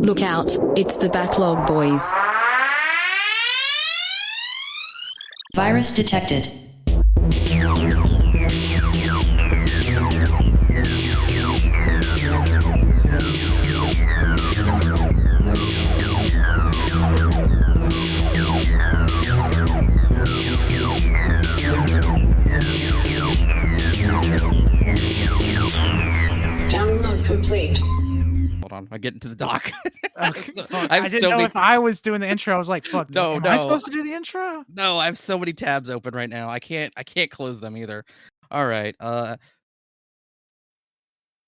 Look out, it's the Backlog boys. Virus detected. Download complete. Hold on, I'm getting to the doc. Okay, fuck. I have I didn't so know many. if I was doing the intro. I was like, fuck, No, am I no. supposed to do the intro? No, I have so many tabs open right now. I can't close them either. All right.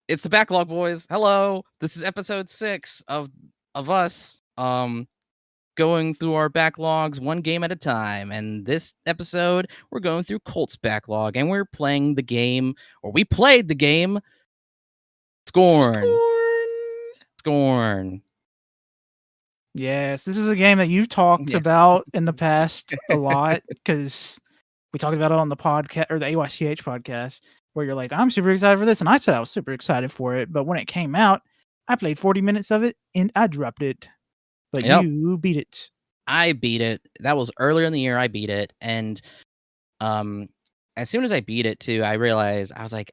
It's the Backlog boys. Hello. This is episode 6 of us going through our backlogs one game at a time. And this episode, we're going through Colt's backlog and we're playing the game, or we played the game Scorn. Scorn. Yes, this is a game that you've talked Yeah. about in the past a lot because we talked about it on the podcast or the AYCH podcast where you're like, I'm super excited for this. And I said I was super excited for it. But when it came out, I played 40 minutes of it and I dropped it. But Yep. you beat it. I beat it. That was earlier in the year I beat it. And as soon as I beat it too, I realized I was like,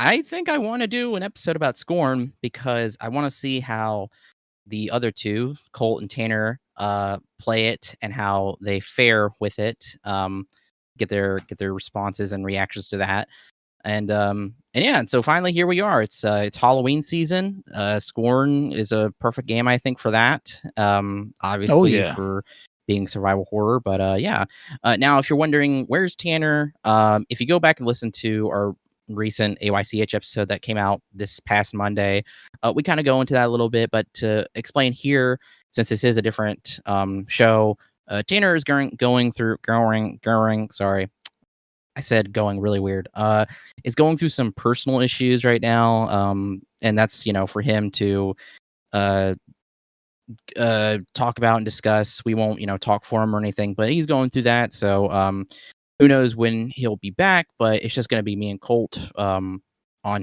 I think I want to do an episode about Scorn because I want to see how the other two, Colt and Tanner, play it and how they fare with it. Get their responses and reactions to that. And yeah, and so finally here we are. It's Halloween season. Scorn is a perfect game, I think, for that. Obviously yeah. for being survival horror, but yeah. Now, if you're wondering where's Tanner, if you go back and listen to our recent AYCH episode that came out this past Monday, we kind of go into that a little bit. But to explain here, since this is a different show, Tanner is going through. Sorry, I said going really weird. Is going through some personal issues right now. And that's, for him to talk about and discuss. We won't, talk for him or anything, but he's going through that. So who knows when he'll be back, but it's just going to be me and Colt on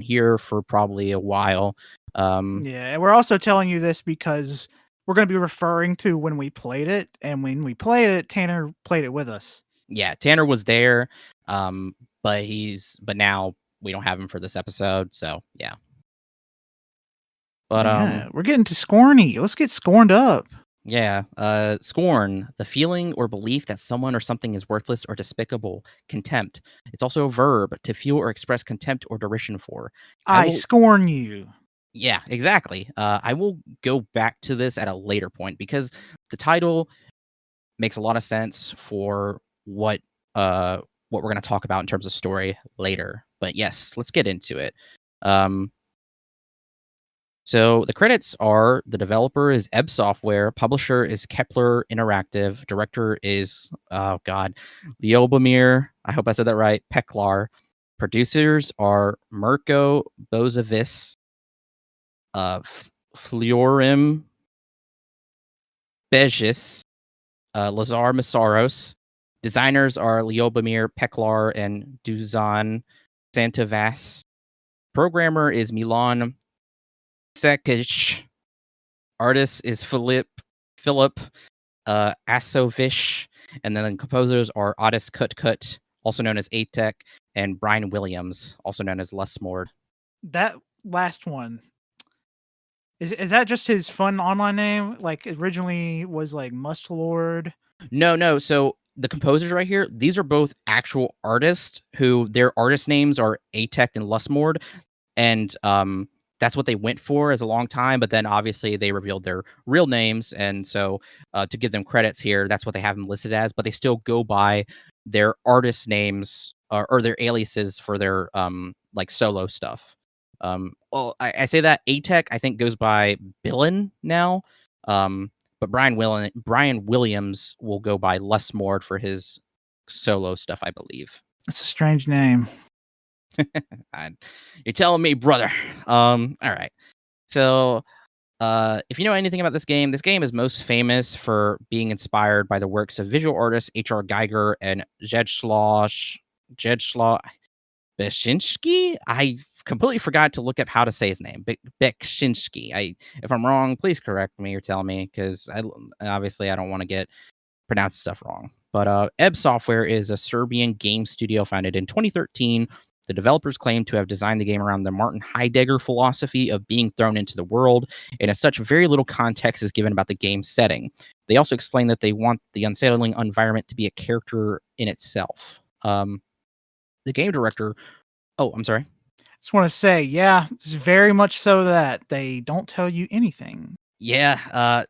here for probably a while. Yeah, and we're also telling you this because we're going to be referring to when we played it. And when we played it, Tanner played it with us. Yeah, Tanner was there, but now we don't have him for this episode, so yeah. But yeah, we're getting to Scorny. Let's get scorned up. yeah, scorn, the feeling or belief that someone or something is worthless or despicable. Contempt. It's also a verb, to feel or express contempt or derision for. I scorn you. Yeah, exactly. I will go back to this at a later point because the title makes a lot of sense for what we're going to talk about in terms of story later. But yes, let's get into it. So the credits are: the developer is Ebb Software, publisher is Kepler Interactive, director is Lyubomir, I hope I said that right, Peklar. Producers are Mirko Bozavis, Fliorim Bejis, Lazar Masaros. Designers are Lyubomir Peklar and Dusan Santavas. Programmer is Milan Sekic. Artist is Philip Asovish. And then the composers are Otis Kutkut, also known as Atek, and Brian Williams, also known as Lesmord. That last one, is that just his fun online name? Like originally was like Mustlord. No. So the composers right here, these are both actual artists who their artist names are Atek and Lesmord. And that's what they went for as a long time. But then obviously they revealed their real names. And so to give them credits here, that's what they have them listed as. But they still go by their artist names or their aliases for their like solo stuff. Well, I say that Atek, I think, goes by Billin now. But Brian Williams will go by Lesmord for his solo stuff, I believe. That's a strange name. You're telling me, brother. All right. So, if you know anything about this game is most famous for being inspired by the works of visual artists H.R. Geiger and Jedslaw Beshinsky. I completely forgot to look up how to say his name. Beksinski. If I'm wrong, please correct me or tell me, because obviously I don't want to get pronounced stuff wrong. But Ebb Software is a Serbian game studio founded in 2013. The developers claim to have designed the game around the Martin Heidegger philosophy of being thrown into the world, and as such, very little context is given about the game's setting. They also explain that they want the unsettling environment to be a character in itself. The game director. Oh, I'm sorry. Just want to say, yeah, it's very much so that they don't tell you anything. Yeah.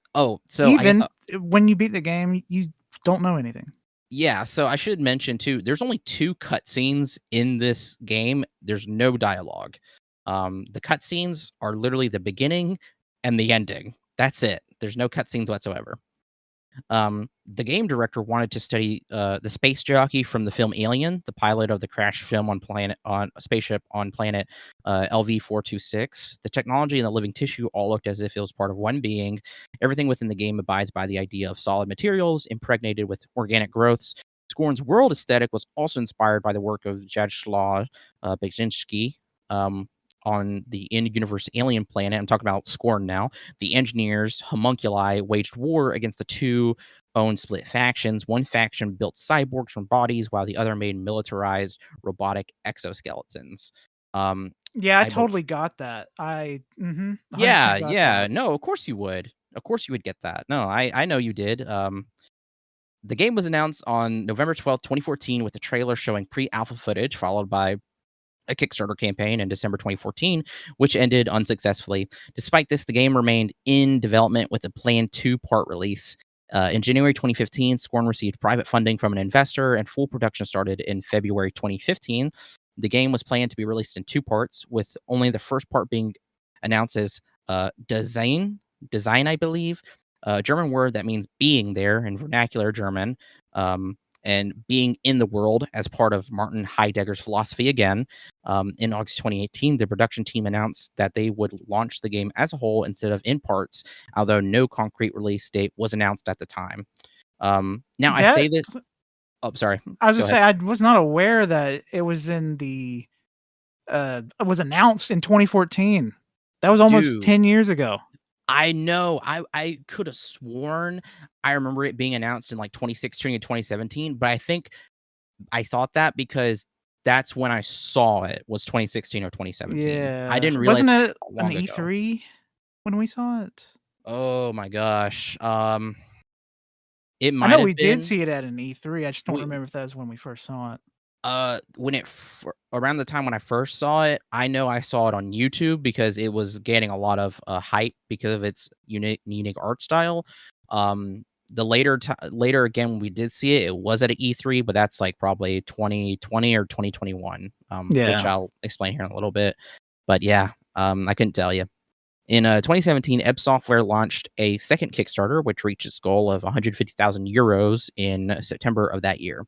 So Even when you beat the game, you don't know anything. Yeah, so I should mention too, there's only 2 cutscenes in this game. There's no dialogue. The cutscenes are literally the beginning and the ending. That's it. There's no cutscenes whatsoever. The game director wanted to study the space jockey from the film Alien, the pilot of the crash film on a spaceship on planet LV-426. The technology and the living tissue all looked as if it was part of one being. Everything within the game abides by the idea of solid materials impregnated with organic growths. Scorn's world aesthetic was also inspired by the work of Jaroslaw Beksinski on the in-universe alien planet. I'm talking about Scorn now. The engineers, homunculi, waged war against the 2 own split factions. One faction built cyborgs from bodies, while the other made militarized robotic exoskeletons. Yeah, I I totally got that. 100% Yeah, got yeah. that. No, of course you would. Of course you would get that. No, I know you did. The game was announced on November 12th, 2014, with a trailer showing pre-alpha footage, followed by a Kickstarter campaign in December 2014, which ended unsuccessfully. Despite this, the game remained in development with a planned 2-part release. In January 2015, Scorn received private funding from an investor, and full production started in February 2015. The game was planned to be released in 2 parts, with only the first part being announced as Design, I believe, a German word that means being there in vernacular German. And being in the world as part of Martin Heidegger's philosophy again. In August 2018, the production team announced that they would launch the game as a whole instead of in parts, although no concrete release date was announced at the time. Now, I say this. Oh, sorry. I was Go just ahead. saying, I was not aware that it was in the it was announced in 2014. That was almost Dude, 10 years ago. I know. I could have sworn I remember it being announced in like 2016 and 2017, but I thought that because that's when I saw it was 2016 or 2017. I Yeah. didn't realize Wasn't it how an long ago. E3 when we saw it? Oh my gosh. It I might know have we did been see it at an E3. I just don't we remember if that was when we first saw it. when around the time when I first saw it. I know I saw it on YouTube because it was getting a lot of hype because of its unique art style. The later again when we did see it, it was at an E3, but that's like probably 2020 or 2021, which Yeah. I'll explain here in a little bit. But yeah, I couldn't tell you. In 2017, Ebb Software launched a second Kickstarter, which reached its goal of 150,000 euros in September of that year.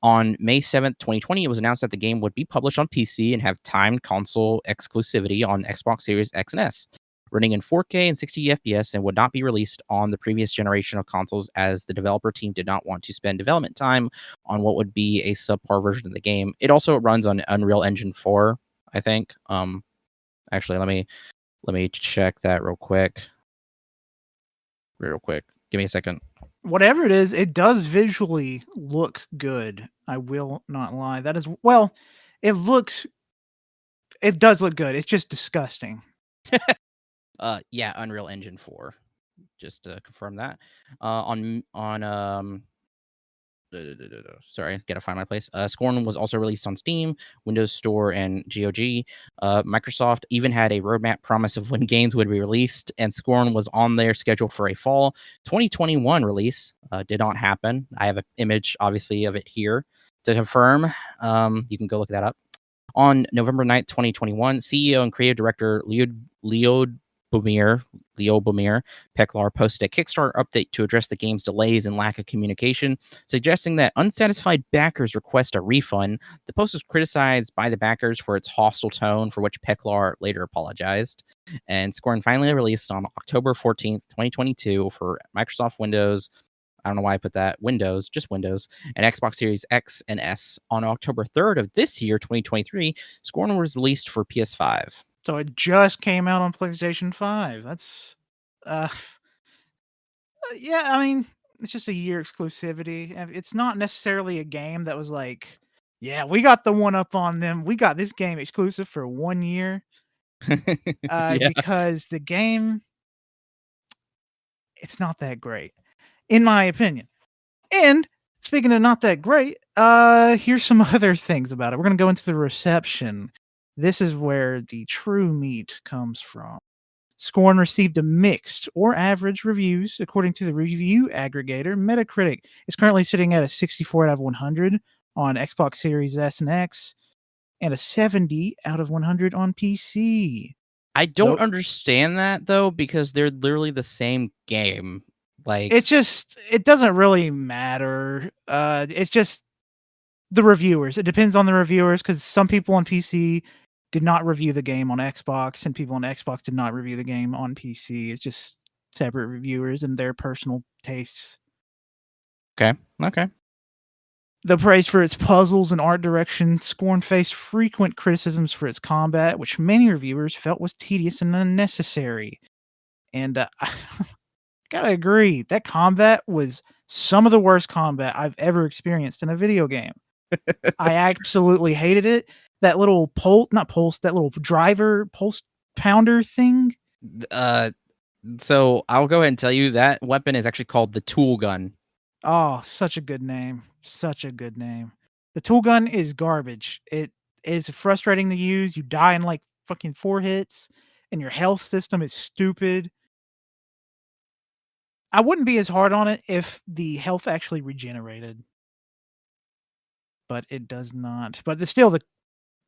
On May 7th, 2020, it was announced that the game would be published on PC and have timed console exclusivity on Xbox Series X and S, running in 4K and 60 FPS, and would not be released on the previous generation of consoles as the developer team did not want to spend development time on what would be a subpar version of the game. It also runs on Unreal Engine 4, I think. Actually, let me check that real quick. Give me a second. Whatever it is, it does visually look good. I will not lie. That is, well, it does look good. It's just disgusting. Yeah, Unreal Engine 4. Just to confirm that. Sorry, gotta find my place. Scorn was also released on Steam, Windows Store, and GOG. Microsoft even had a roadmap promise of when games would be released, and Scorn was on their schedule for a fall 2021 release. Did not happen. I have an image, obviously, of it here to confirm. You can go look that up. On November 9th, 2021, CEO and creative director Leo Bomir Peklar posted a Kickstarter update to address the game's delays and lack of communication, suggesting that unsatisfied backers request a refund. The post was criticized by the backers for its hostile tone, for which Peklar later apologized. And Scorn finally released on October 14th, 2022 for Microsoft Windows, I don't know why I put that. Windows, just Windows, and Xbox Series X and S on October 3rd of this year, 2023. Scorn was released for PS5. So it just came out on PlayStation 5. That's yeah, I mean, it's just a year exclusivity. It's not necessarily a game that was like, yeah, we got the one up on them. We got this game exclusive for 1 year. Yeah. Because the game, it's not that great, in my opinion. And speaking of not that great, here's some other things about it. We're gonna go into the reception. This is where the true meat comes from. Scorn received a mixed or average reviews according to the review aggregator Metacritic. It's currently sitting at a 64 out of 100 on Xbox Series S and X and a 70 out of 100 on PC. I don't Though understand that though, because they're literally the same game. Like, it doesn't really matter. It's just the reviewers. It depends on the reviewers because some people on PC did not review the game on Xbox, and people on Xbox did not review the game on PC. It's just separate reviewers and their personal tastes. okay. The praise for its puzzles and art direction, Scorn faced frequent criticisms for its combat, which many reviewers felt was tedious and unnecessary. And I gotta agree, that combat was some of the worst combat I've ever experienced in a video game. I absolutely hated it. That little that little driver pulse pounder thing. So I'll go ahead and tell you that weapon is actually called the tool gun. Oh, such a good name. Such a good name. The tool gun is garbage. It is frustrating to use. You die in like fucking 4 hits, and your health system is stupid. I wouldn't be as hard on it if the health actually regenerated, but it does not. But still, the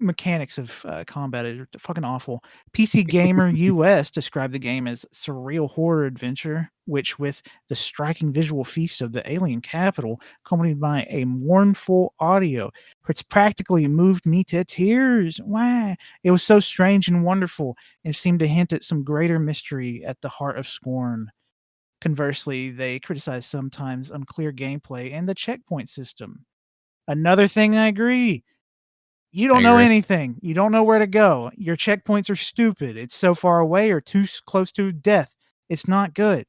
mechanics of combat are fucking awful. PC Gamer US described the game as surreal horror adventure, which with the striking visual feast of the alien capital, accompanied by a mournful audio, it's practically moved me to tears. Wow. It was so strange and wonderful, and seemed to hint at some greater mystery at the heart of Scorn. Conversely, they criticized sometimes unclear gameplay and the checkpoint system. Another thing I agree, you I don't know agree. anything. You don't know where to go. Your checkpoints are stupid. It's so far away or too close to death. It's not good.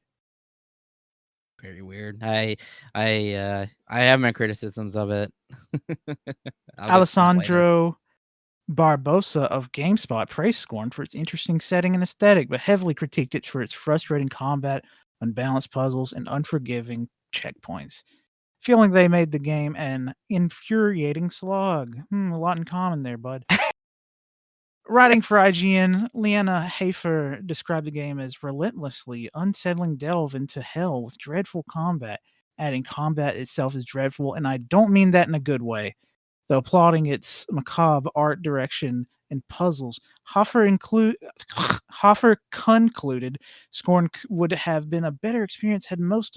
Very weird. I have my criticisms of it. I'll get to that later. Alessandro Barbosa of GameSpot praised Scorn for its interesting setting and aesthetic, but heavily critiqued it for its frustrating combat, unbalanced puzzles, and unforgiving checkpoints, feeling they made the game an infuriating slog. A lot in common there, bud. Writing for IGN, Leanna Hafer described the game as relentlessly unsettling delve into hell with dreadful combat, adding combat itself is dreadful, and I don't mean that in a good way. Though applauding its macabre art direction and puzzles, Hoffer concluded Scorn would have been a better experience had most,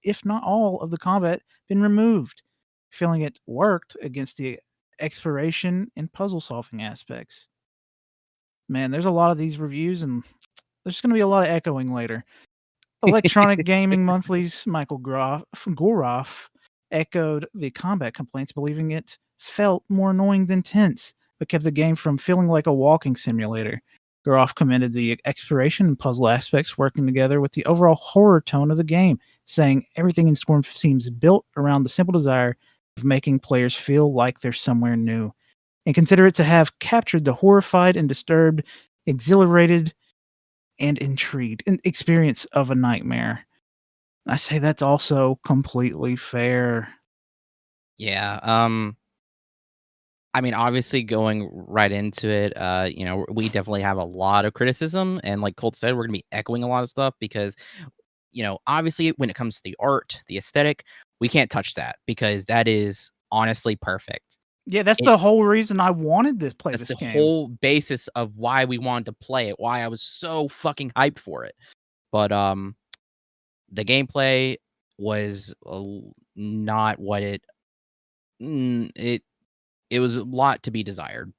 if not all, of the combat been removed, feeling it worked against the exploration and puzzle solving aspects. Man, there's a lot of these reviews, and there's going to be a lot of echoing later. Electronic Gaming Monthly's Michael Goroff echoed the combat complaints, believing it felt more annoying than tense, but kept the game from feeling like a walking simulator. Goroff commended the exploration and puzzle aspects working together with the overall horror tone of the game, saying everything in Scorn seems built around the simple desire of making players feel like they're somewhere new, and consider it to have captured the horrified and disturbed, exhilarated, and intrigued experience of a nightmare. I say that's also completely fair. Yeah. I mean, obviously, going right into it, we definitely have a lot of criticism, and like Colt said, we're gonna be echoing a lot of stuff because, obviously, when it comes to the art, the aesthetic, we can't touch that because that is honestly perfect. Yeah, that's It the whole reason I wanted to play That's this the game. whole basis of why we wanted to play it, why I was so fucking hyped for it. But the gameplay was not what it was a lot to be desired.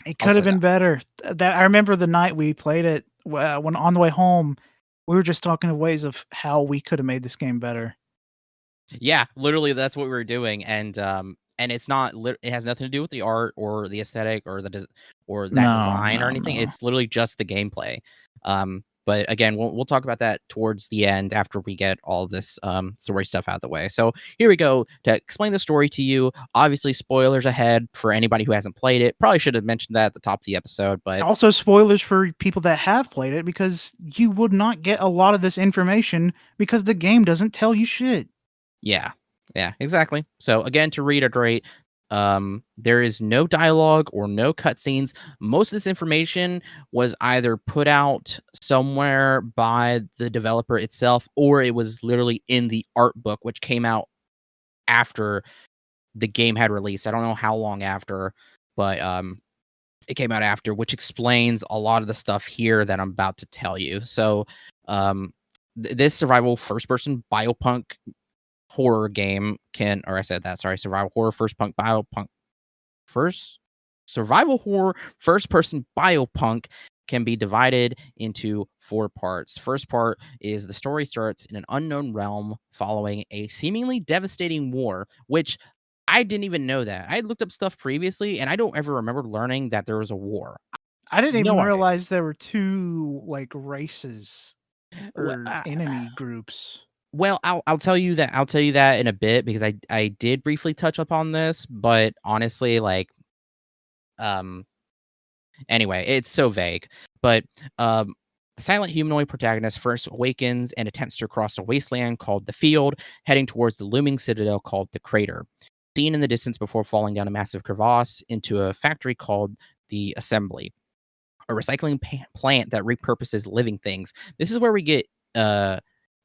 It I'll could have say been that. better. That I remember the night we played it, when on the way home, we were just talking of ways of how we could have made this game better. Yeah, literally that's what we were doing, and it's not it has nothing to do with the art or the aesthetic or or that No, design or no, anything. no. It's literally just the gameplay. But again, we'll talk about that towards the end after we get all this story stuff out of the way. So here we go to explain the story to you. Obviously, spoilers ahead for anybody who hasn't played it. Probably should have mentioned that at the top of the episode, but Also, spoilers for people that have played it because you would not get a lot of this information because the game doesn't tell you shit. yeah. Yeah, exactly. So again, to reiterate, there is no dialogue or no cutscenes. Most of this information was either put out somewhere by the developer itself, or it was literally in the art book, which came out after the game had released. I don't know how long after, but it came out after, which explains a lot of the stuff here that I'm about to tell you. So, this survival first-person biopunk horror game or I said that, sorry, survival horror first survival horror first-person biopunk can be divided into 4 parts. First part is the story starts in an unknown realm following a seemingly devastating war, which I didn't even know that. I had looked up stuff previously, and I don't ever remember learning that there was a war. I didn't even No idea. realize there were two like races Well, or enemy groups. I'll tell you that in a bit because I did briefly touch upon this, but honestly, like, um, anyway, it's so vague. But the silent humanoid protagonist first awakens and attempts to cross a wasteland called the Field, heading towards the looming citadel called the Crater. Seen in the distance before falling down a massive crevasse into a factory called the Assembly, a recycling plant that repurposes living things. This is where we get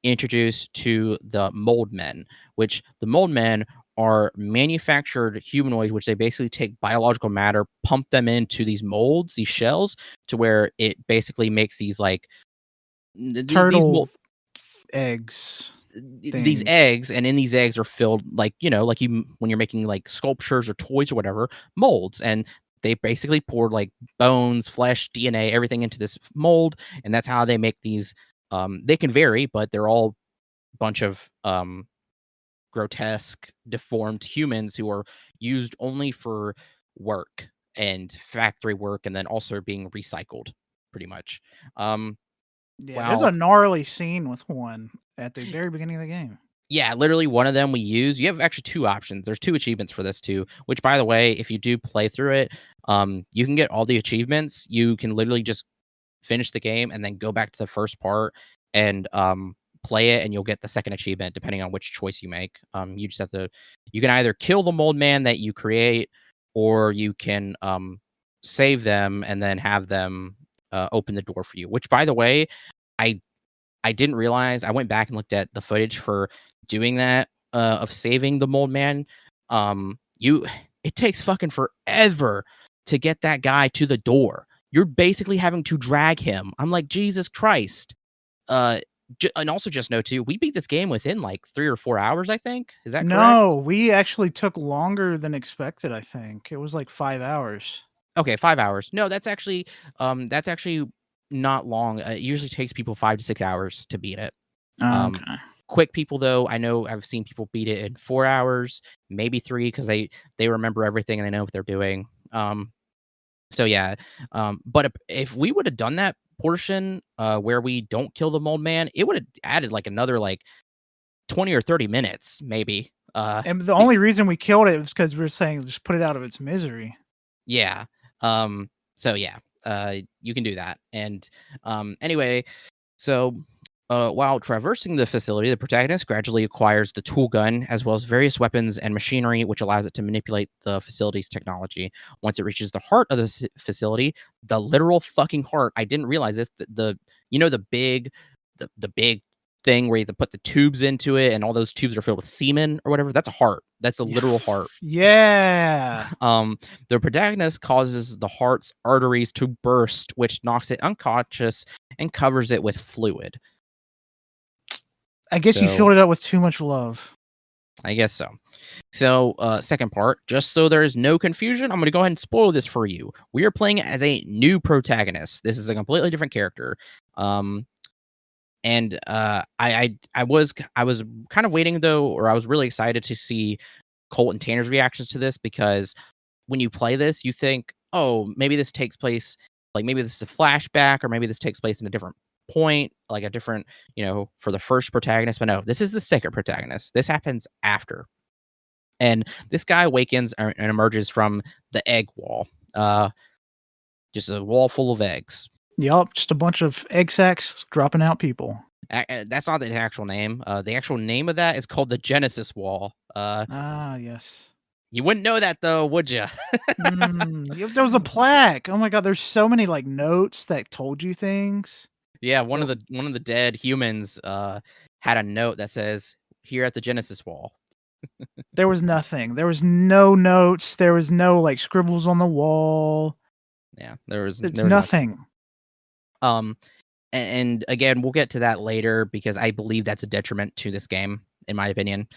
introduced to the mold men, which the mold men are manufactured humanoids, which they basically take biological matter, pump them into these molds, these shells, to where it basically makes these like these Turtle eggs these things. eggs, and in these eggs are filled like like you when you're making like sculptures or toys or whatever, molds, and they basically poured like bones, flesh, DNA, everything into this mold, and that's how they make these. They can vary, but they're all a bunch of grotesque, deformed humans who are used only for work and factory work, and then also being recycled, pretty much. Um, Yeah, there's a wow. gnarly scene with one at the very beginning of the game. Yeah, literally one of them we use. You have actually 2 options. There's 2 achievements for this too, which by the way, if you do play through it, you can get all the achievements. You can literally just finish the game and then go back to the first part and play it, and you'll get the second achievement depending on which choice you make. You just have to you can either kill the mold man that you create, or you can save them and then have them open the door for you. Which by the way, I I didn't realize. I went back and looked at the footage for doing that, of saving the mold man. You It takes fucking forever to get that guy to the door. You're basically having to drag him. I'm like, Jesus Christ. Uh, and also just know too, we beat this game within like 3 or 4 hours, I think. Is that correct? No, we actually took longer than expected, I think. It was like 5 hours. Okay, 5 hours. No, that's actually not long. It usually takes people 5 to 6 hours to beat it. Um, Okay. Quick people though, I know I've seen people beat it in 4 hours, maybe three, because they remember everything and they know what they're doing. So yeah, but if we would have done that portion where we don't kill the mold man, it would have added like another like 20 or 30 minutes, maybe. And the only reason we killed it was because we were saying just put it out of its misery. Yeah. So yeah, you can do that. And anyway, so while traversing the facility, the protagonist gradually acquires the tool gun as well as various weapons and machinery, which allows it to manipulate the facility's technology. Once it reaches the heart of the facility, the literal fucking heart. I didn't realize this. The the big the big thing where you have to put the tubes into it, and all those tubes are filled with semen or whatever. That's a heart. That's a literal heart. Yeah. The protagonist causes the heart's arteries to burst, which knocks it unconscious and covers it with fluid. I guess you So filled it up with too much love. I guess so. So, second part, just so there is no confusion, I'm going to go ahead and spoil this for you. We are playing as a new protagonist. This is a completely different character. Um, And I was kind of waiting though, or I was really excited to see Colt and Tanner's reactions to this, because when you play this, you think, oh, maybe this takes place, like maybe this is a flashback, or maybe this takes place in a different point, like a different, for the first protagonist. But no, this is the second protagonist. This happens after. And this guy awakens and emerges from the egg wall. Just a wall full of eggs. Yup, just a bunch of egg sacs dropping out people. That's not the actual name. The actual name of that is called the Genesis Wall. Yes. You wouldn't know that though, would you? There was a plaque. Oh my god, there's so many like notes that told you things. Yeah, one of the dead humans had a note that says, "Here at the Genesis Wall." There was nothing. There was no notes. There was no like scribbles on the wall. Yeah, there was There's nothing. nothing. And again, we'll get to that later, because I believe that's a detriment to this game, in my opinion.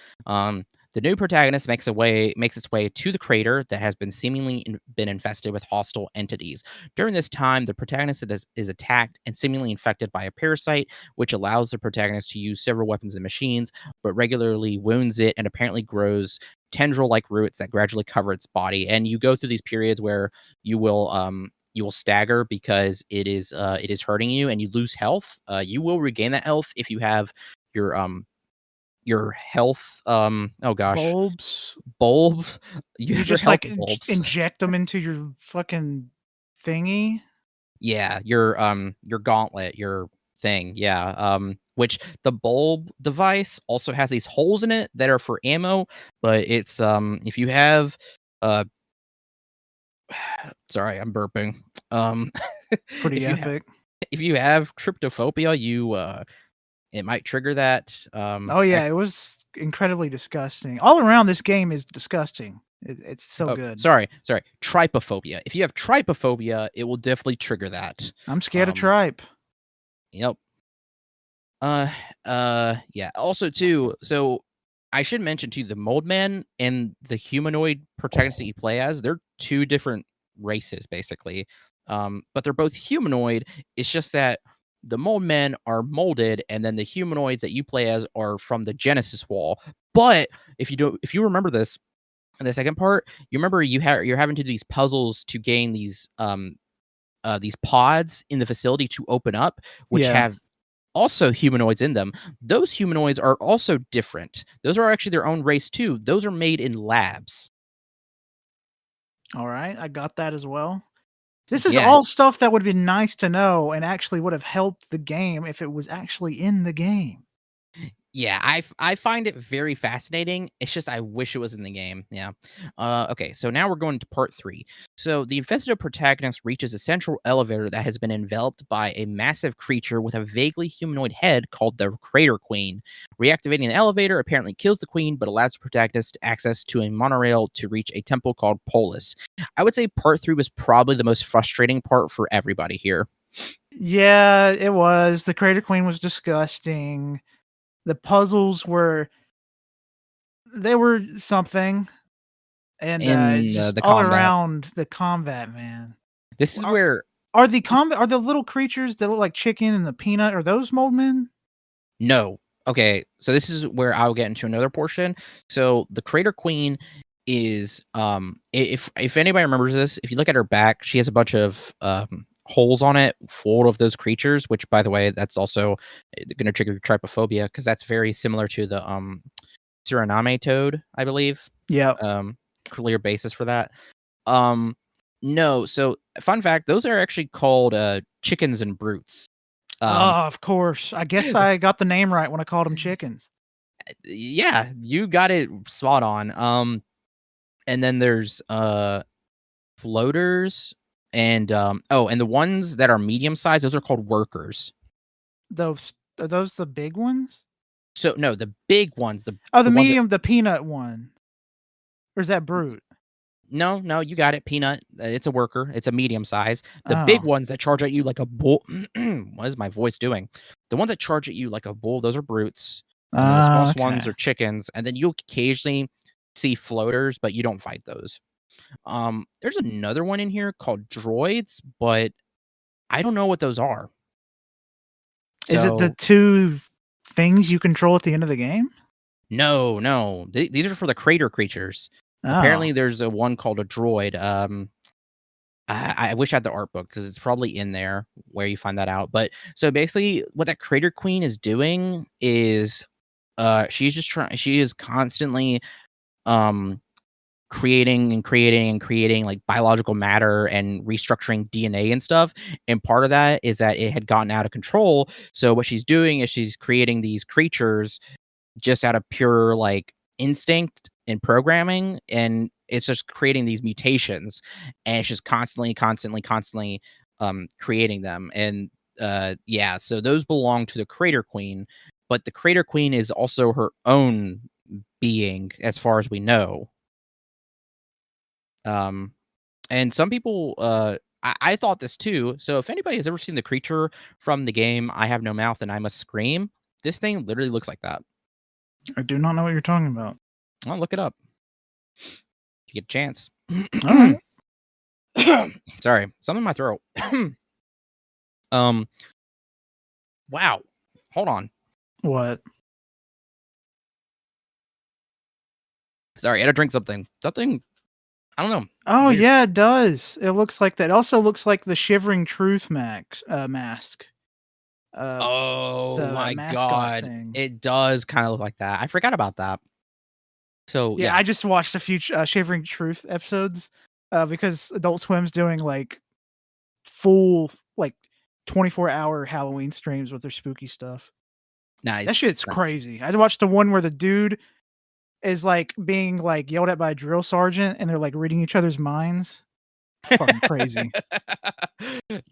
The new protagonist makes its way to the crater that has been seemingly been infested with hostile entities. During this time, the protagonist is attacked and seemingly infected by a parasite, which allows the protagonist to use several weapons and machines, but regularly wounds it and apparently grows tendril-like roots that gradually cover its body. And you go through these periods where you will stagger because it is hurting you, and you lose health. You will regain that health if you have your health oh gosh, Bulbs. bulb. You You have your just health like bulbs. inject them into your fucking thingy. Yeah, your gauntlet, your thing. Yeah. Which the bulb device also has these holes in it that are for ammo, but it's if you have uh sorry, I'm burping. Pretty if you have epic. if you have tryptophobia, it might trigger that. Oh yeah, it was incredibly disgusting. All around, this game is disgusting. It's so Oh, good. sorry. Trypophobia. If you have trypophobia, it will definitely trigger that. I'm scared of Um, tripe. Yep. Yeah. Also, too, so I should mention too, the mold man and the humanoid protagonist that you play as, they're two different races, basically. But they're both humanoid. It's just that the mold men are molded, and then the humanoids that you play as are from the Genesis Wall. But if you remember this, in the second part, you remember you're having to do these puzzles to gain these pods in the facility to open up, which Yeah. have also humanoids in them. Those humanoids are also different. Those are actually their own race too. Those are made in labs. All right, I got that as well. This is Yeah, all stuff that would have been nice to know and actually would have helped the game if it was actually in the game. yeah, I find it very fascinating. It's just I wish it was in the game. Yeah. Okay, so now we're going to part 3. So the infested protagonist reaches a central elevator that has been enveloped by a massive creature with a vaguely humanoid head called the Crater Queen. Reactivating the elevator apparently kills the queen, but allows the protagonist access to a monorail to reach a temple called Polis. I would say part 3 was probably the most frustrating part for everybody here. Yeah, it was. The Crater Queen was disgusting. The puzzles were something, and In just the all combat, around the combat, man. this is Are where are the little creatures that look like chicken and the peanut, are those mold men? No. Okay, so this is where I'll get into another portion. So the Crater Queen is if anybody remembers this, if you look at her back, she has a bunch of holes on it full of those creatures, which by the way, that's also going to trigger trypophobia, because that's very similar to the Suriname toad, I believe. Yeah. Clear basis for that. Um no, so fun fact, those are actually called chickens and brutes. Um Oh, of course. I guess I got the name right when I called them chickens. Yeah, you got it spot on. And then there's floaters, and and the ones that are medium sized, those are called workers. Those are those the big ones? So no, the big ones, the Oh, the the ones that medium, the peanut one. Or is that brute? no, you got it, peanut. It's a worker. It's a medium size. The big Oh. ones that charge at you like a bull. What is my voice doing? The ones that charge at you like a bull, those are brutes. And then the smallest ones Okay. are chickens. And then you occasionally see floaters, but you don't fight those. There's another one in here called droids, but I don't know what those are. Is it the So 2 things you control at the end of the game? no. These are for the crater creatures. Oh. Apparently, there's a one called a droid. I wish I had the art book because it's probably in there where you find that out. But so basically, what that crater queen is doing is, she's just trying. She is constantly um creating like biological matter and restructuring DNA and stuff. And part of that is that it had gotten out of control. So what she's doing is she's creating these creatures just out of pure like instinct and programming, and it's just creating these mutations, and it's just constantly creating them. And yeah, so those belong to the crater queen, but the crater queen is also her own being as far as we know. um and some people I thought this too. So if anybody has ever seen the creature from the game I Have No Mouth and I Must Scream, this thing literally looks like that. I do not know what you're talking about. I'll look it up if you get a chance. Alright. Sorry, something in my throat. um, wow. Hold on. What? Sorry, I had to drink something. Something. I don't know. Oh, Weird. yeah, it does. It looks like that. It also looks like the Shivering Truth mask. Oh The my mascot god, thing. it does kind of look like that. I forgot about that. So Yeah, I just watched a few Shivering Truth episodes because Adult Swim's doing like full like 24-hour Halloween streams with their spooky stuff. nice. That shit's crazy. I watched the one where the dude is like being like yelled at by a drill sergeant and they're like reading each other's minds. Fucking crazy.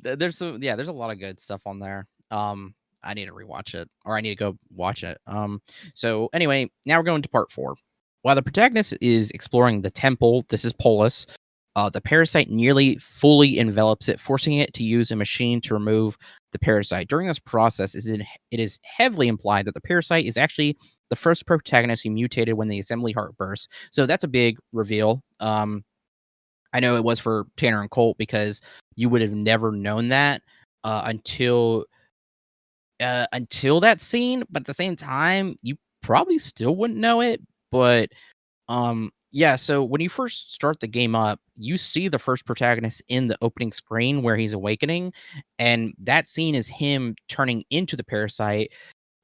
There's there's a lot of good stuff on there. I need to rewatch it, or I need to go watch it. So anyway, now we're going to part 4. While the protagonist is exploring the temple, this is Polis. The parasite nearly fully envelops it, forcing it to use a machine to remove the parasite. During this process, it is heavily implied that the parasite is actually the first protagonist who mutated when the assembly heart burst. So that's a big reveal. I know it was for Tanner and Colt because you would have never known that until that scene. But at the same time, you probably still wouldn't know it. But yeah, so when you first start the game up, you see the first protagonist in the opening screen where he's awakening, and that scene is him turning into the parasite.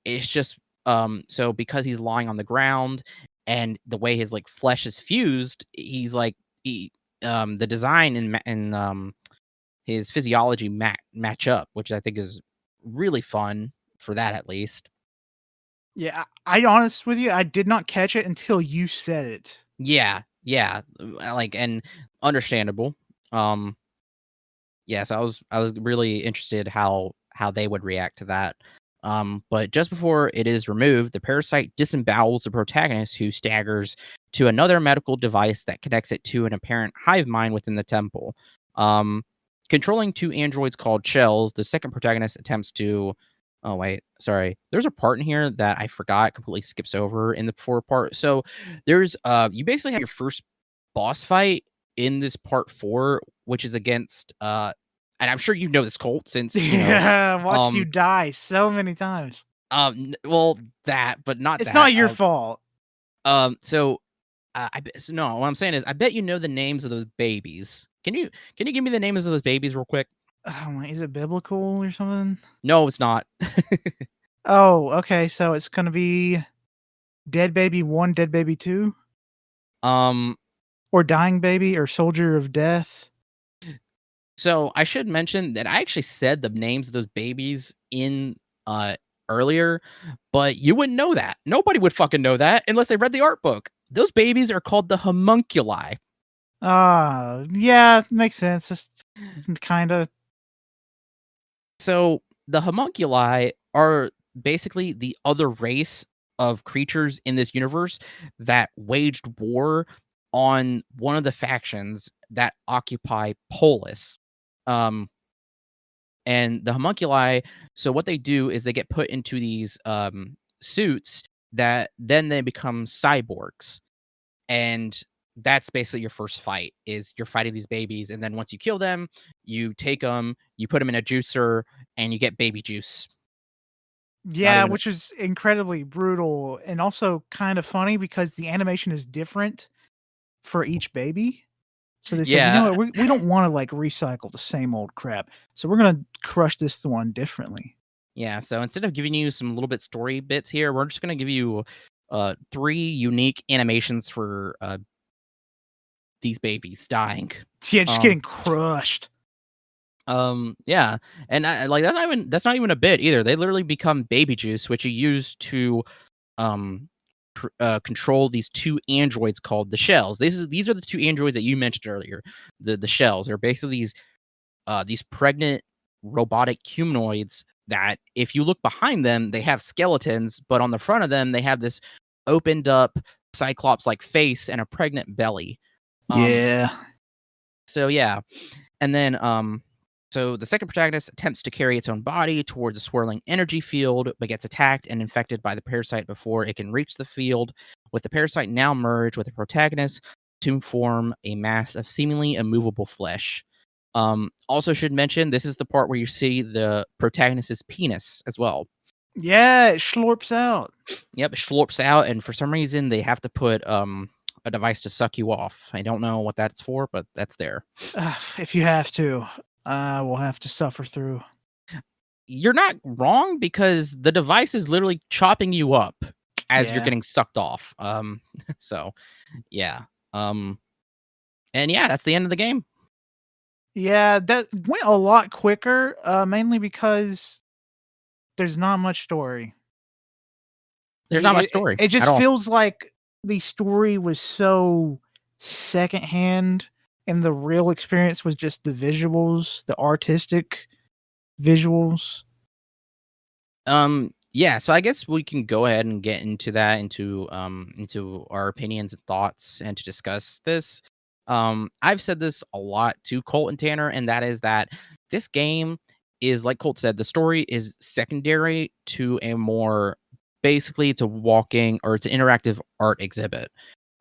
It's just so because he's lying on the ground and the way his like flesh is fused, he's like the design and his physiology match up, which I think is really fun for that at least. Yeah, I honest with you, I did not catch it until you said it. Yeah, like, and understandable. Yes, I was really interested how they would react to that. But just before it is removed, the parasite disembowels the protagonist, who staggers to another medical device that connects it to an apparent hive mind within the temple. Um, Controlling 2 androids called shells, the second protagonist attempts to. Oh wait, sorry. There's a part in here that I forgot, completely skips over in the 4 part. So there's you basically have your first boss fight in this part 4, which is against and I'm sure you know this, Colt, since Yeah, watched you die so many times. well, that, but not It's that. not your fault. So so no, what I'm saying is, I bet you know the names of those babies. Can you give me the names of those babies real quick? Oh my, is it biblical or something? No, it's not. Oh, okay, so it's gonna be Dead Baby 1, Dead Baby 2? um, Or Dying Baby or Soldier of Death? so I should mention that I actually said the names of those babies in earlier, but you wouldn't know that. Nobody would fucking know that unless they read the art book. Those babies are called the homunculi. Yeah, makes sense. Just kinda. So the homunculi are basically the other race of creatures in this universe that waged war on one of the factions that occupy Polis. Um, and the homunculi, so what they do is they get put into these suits that then they become cyborgs. And that's basically your first fight, is you're fighting these babies, and then once you kill them, you take them, you put them in a juicer, and you get baby juice. Yeah, even. which is incredibly brutal and also kind of funny because the animation is different for each baby. So they said, you know Yeah, what, we don't want to like recycle the same old crap. So we're gonna crush this one differently. yeah. So instead of giving you some little bit story bits here, we're just gonna give you 3 unique animations for these babies dying. Yeah, just Um, getting crushed. yeah, and like that's not even a bit either. They literally become baby juice, which you use to um control these 2 androids called the shells. These are the 2 androids that you mentioned earlier. The shells are basically these pregnant robotic humanoids that if you look behind them, they have skeletons, but on the front of them, they have this opened up cyclops like face and a pregnant belly. Um, Yeah. so yeah. And then so the second protagonist attempts to carry its own body towards a swirling energy field, but gets attacked and infected by the parasite before it can reach the field, with the parasite now merged with the protagonist to form a mass of seemingly immovable flesh. Also should mention this is the part where you see the protagonist's penis as well. Yeah, it slurps out. Yep, it slurps out, and for some reason they have to put a device to suck you off. I don't know what that's for, but that's there. If you have to, we'll have to suffer through. You're not wrong because the device is literally chopping you up as you're Yeah. getting sucked off. So yeah. And yeah, that's the end of the game. Yeah, that went a lot quicker, mainly because there's not much story. There's not much It story it at just all. feels like the story was so secondhand, and the real experience was just the visuals, the artistic visuals. Yeah, so I guess we can go ahead and get into that, into our opinions and thoughts and to discuss this. I've said this a lot to Colt and Tanner, and that is that this game is like Colt said, the story is secondary to a more basically it's a walking or it's an interactive art exhibit.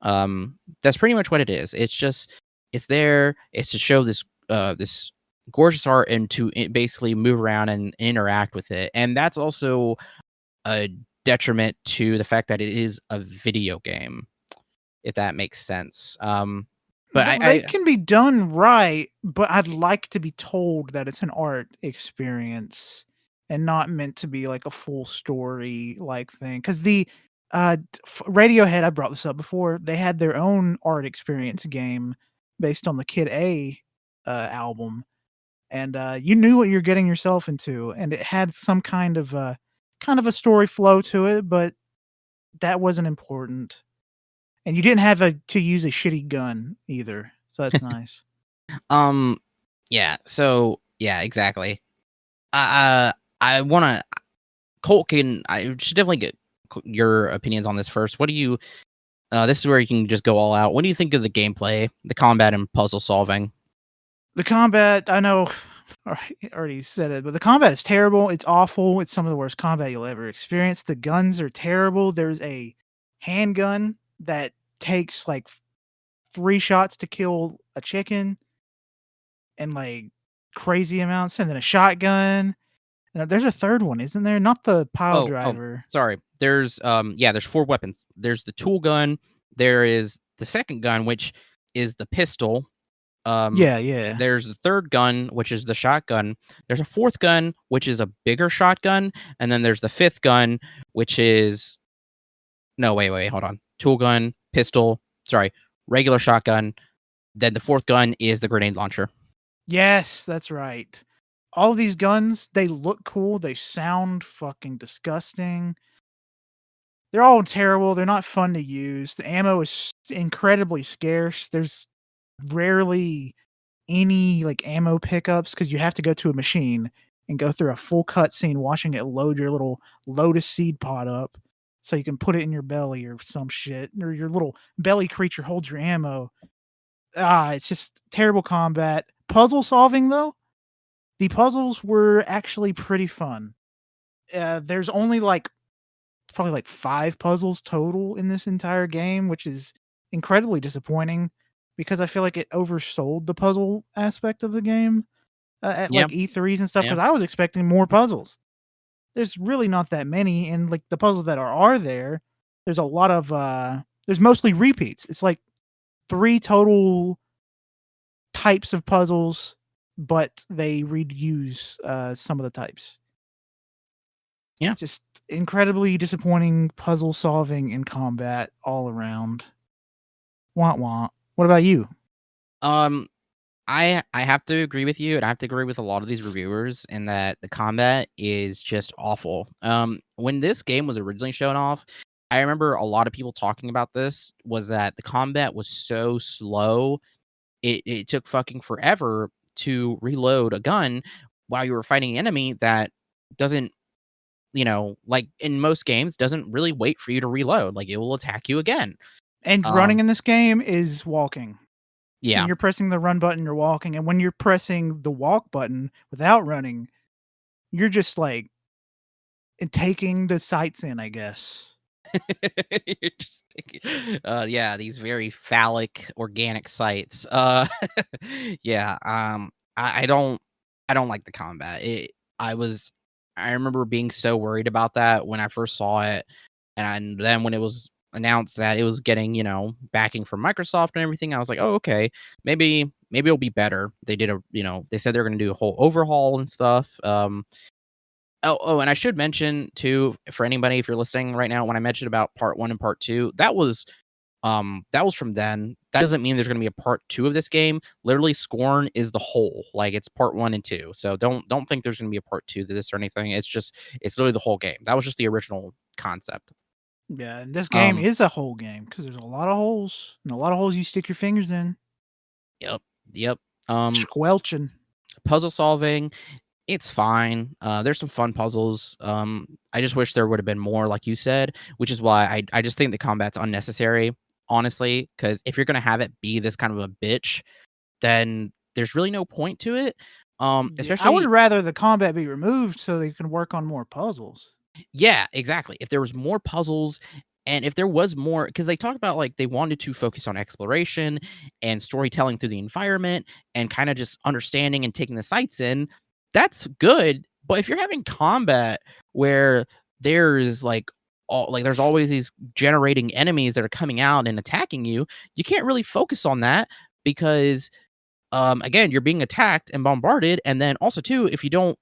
That's pretty much what it is. It's just it's there, it's to show this gorgeous art and to basically move around and interact with it. And that's also a detriment to the fact that it is a video game, if that makes sense. But They can be done right, but I'd like to be told that it's an art experience and not meant to be like a full story like thing. Because Radiohead, I brought this up before, they had their own art experience game based on the Kid A album, and you knew what you're getting yourself into, and it had some kind of a story flow to it, but that wasn't important. And you didn't have to use a shitty gun either, so that's nice. um, yeah. So yeah, exactly. I want to Colt can. I should definitely get your opinions on this first. What do you? This is where you can just go all out. What do you think of the gameplay, the combat, and puzzle solving? The combat, I know I already said it, but the combat is terrible. It's awful. It's some of the worst combat you'll ever experience. The guns are terrible. There's a handgun that takes like 3 shots to kill a chicken and like crazy amounts, and then a shotgun. And there's a third one, isn't there? Not the pile Oh, driver. sorry. There's 4 weapons. There's the tool gun. There is the second gun, which is the pistol. Yeah, yeah. There's the third gun, which is the shotgun. There's a fourth gun, which is a bigger shotgun, and then there's the fifth gun, which is no, wait, hold on. Tool gun, pistol, sorry, regular shotgun. Then the fourth gun is the grenade launcher. Yes, that's right. All of these guns, they look cool. They sound fucking disgusting. They're all terrible. They're not fun to use. The ammo is incredibly scarce. There's rarely any like ammo pickups because you have to go to a machine and go through a full cutscene watching it load your little lotus seed pod up so you can put it in your belly or some shit, or your little belly creature holds your ammo. It's just terrible combat. Puzzle solving though, the puzzles were actually pretty fun. There's only like probably like 5 puzzles total in this entire game, which is incredibly disappointing because I feel like it oversold the puzzle aspect of the game at Yeah, like E3s and stuff yeah. because I was expecting more puzzles. there's really not that many, and like the puzzles that are there, there's a lot of there's mostly repeats. It's like 3 total types of puzzles, but they reuse some of the types. Yeah. Just incredibly disappointing puzzle solving and combat all around. Want want. What about you? Um, I have to agree with you, and I have to agree with a lot of these reviewers in that the combat is just awful. When this game was originally shown off, I remember a lot of people talking about this was that the combat was so slow. It took fucking forever to reload a gun while you were fighting an enemy that doesn't, like in most games, doesn't really wait for you to reload. Like it will attack you again. And running Um, in this game is walking. When yeah. you're pressing the run button, you're walking, and when you're pressing the walk button without running, you're just like taking the sights in, I guess. You're just taking, yeah, these very phallic organic sites. Yeah, I don't like the combat. I remember being so worried about that when I first saw it, and then when it was announced that it was getting, backing from Microsoft and everything, I was like, oh, okay, maybe it'll be better. They did they said they're gonna do a whole overhaul and stuff. And I should mention too, for anybody if you're listening right now, when I mentioned about part 1 and part 2, that was from then. That doesn't mean there's gonna be a part 2 of this game. Literally, Scorn is the whole. Like it's part 1 and 2. So don't think there's gonna be a part 2 to this or anything. It's literally the whole game. That was just the original concept. Yeah, and this game Um, is a whole game because there's a lot of holes and a lot of holes you stick your fingers in. yep, yep. Um, Squelching. Puzzle solving, it's fine. There's some fun puzzles. I just wish there would have been more, like you said, which is why I just think the combat's unnecessary, honestly. Because if you're gonna have it be this kind of a bitch, then there's really no point to it. Yeah, I would Especially, rather the combat be removed so they can work on more puzzles. yeah, exactly. If there was more puzzles, and if there was more, because they talked about like they wanted to focus on exploration and storytelling through the environment and kind of just understanding and taking the sights in, that's good. But if you're having combat where there's there's always these generating enemies that are coming out and attacking you, you can't really focus on that because again, you're being attacked and bombarded, and then also too, if you don't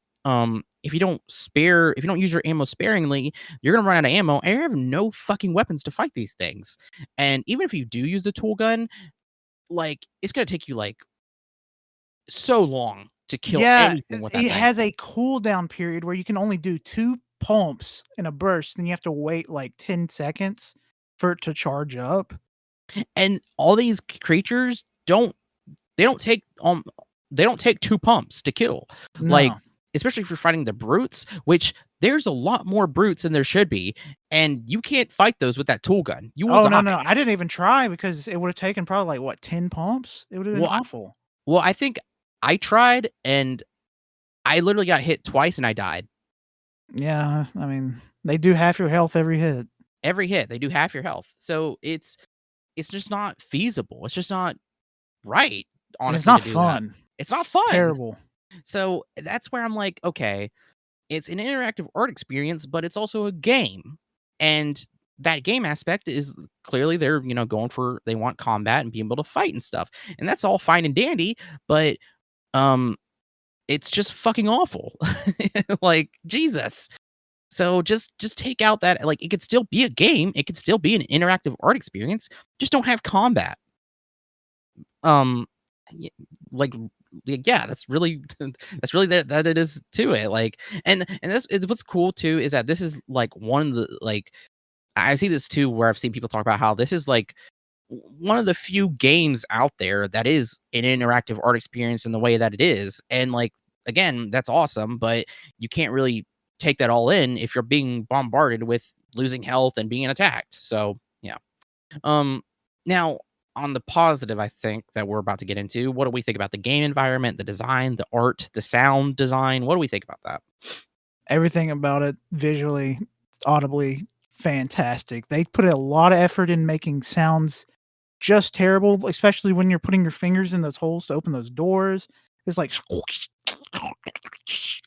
use your ammo sparingly, you're gonna run out of ammo, and you have no fucking weapons to fight these things. And even if you do use the tool gun, like it's gonna take you like so long to kill Yeah, anything with that it thing. has a cooldown period where you can only do 2 pumps in a burst, then you have to wait like 10 seconds for it to charge up. And all these creatures they don't take they don't take 2 pumps to kill. Like, No. especially if you're fighting the brutes, which there's a lot more brutes than there should be, and you can't fight those with that tool gun. You will Oh, no, die. no, I didn't even try because it would've taken probably, like, what, 10 pumps? It would've been Well, awful. I think I tried, and I literally got hit twice, and I died. Yeah, I mean, they do half your health every hit. Every hit, they do half your health. So it's just not feasible. It's just not right, And it's honestly, to not do that. fun. It's not It's fun. terrible. So that's where I'm like, okay, it's an interactive art experience, but it's also a game. And that game aspect is clearly they're, going for they want combat and being able to fight and stuff. And that's all fine and dandy, but um it's just fucking awful. Like Jesus. So just take out that like it could still be a game, it could still be an interactive art experience, just don't have combat. Um y- like yeah, that's really that's really that it is to it. Like and this what's cool too is that this is like one of the like I see this too where I've seen people talk about how this is like one of the few games out there that is an interactive art experience in the way that it is. And like again, that's awesome, but you can't really take that all in if you're being bombarded with losing health and being attacked. So yeah. Um Now on the positive, I think that we're about to get into, what do we think about the game environment, the design, the art, the sound design? What do we think about that? Everything about it visually, audibly, fantastic. They put a lot of effort in making sounds just terrible, especially when you're putting your fingers in those holes to open those doors. It's like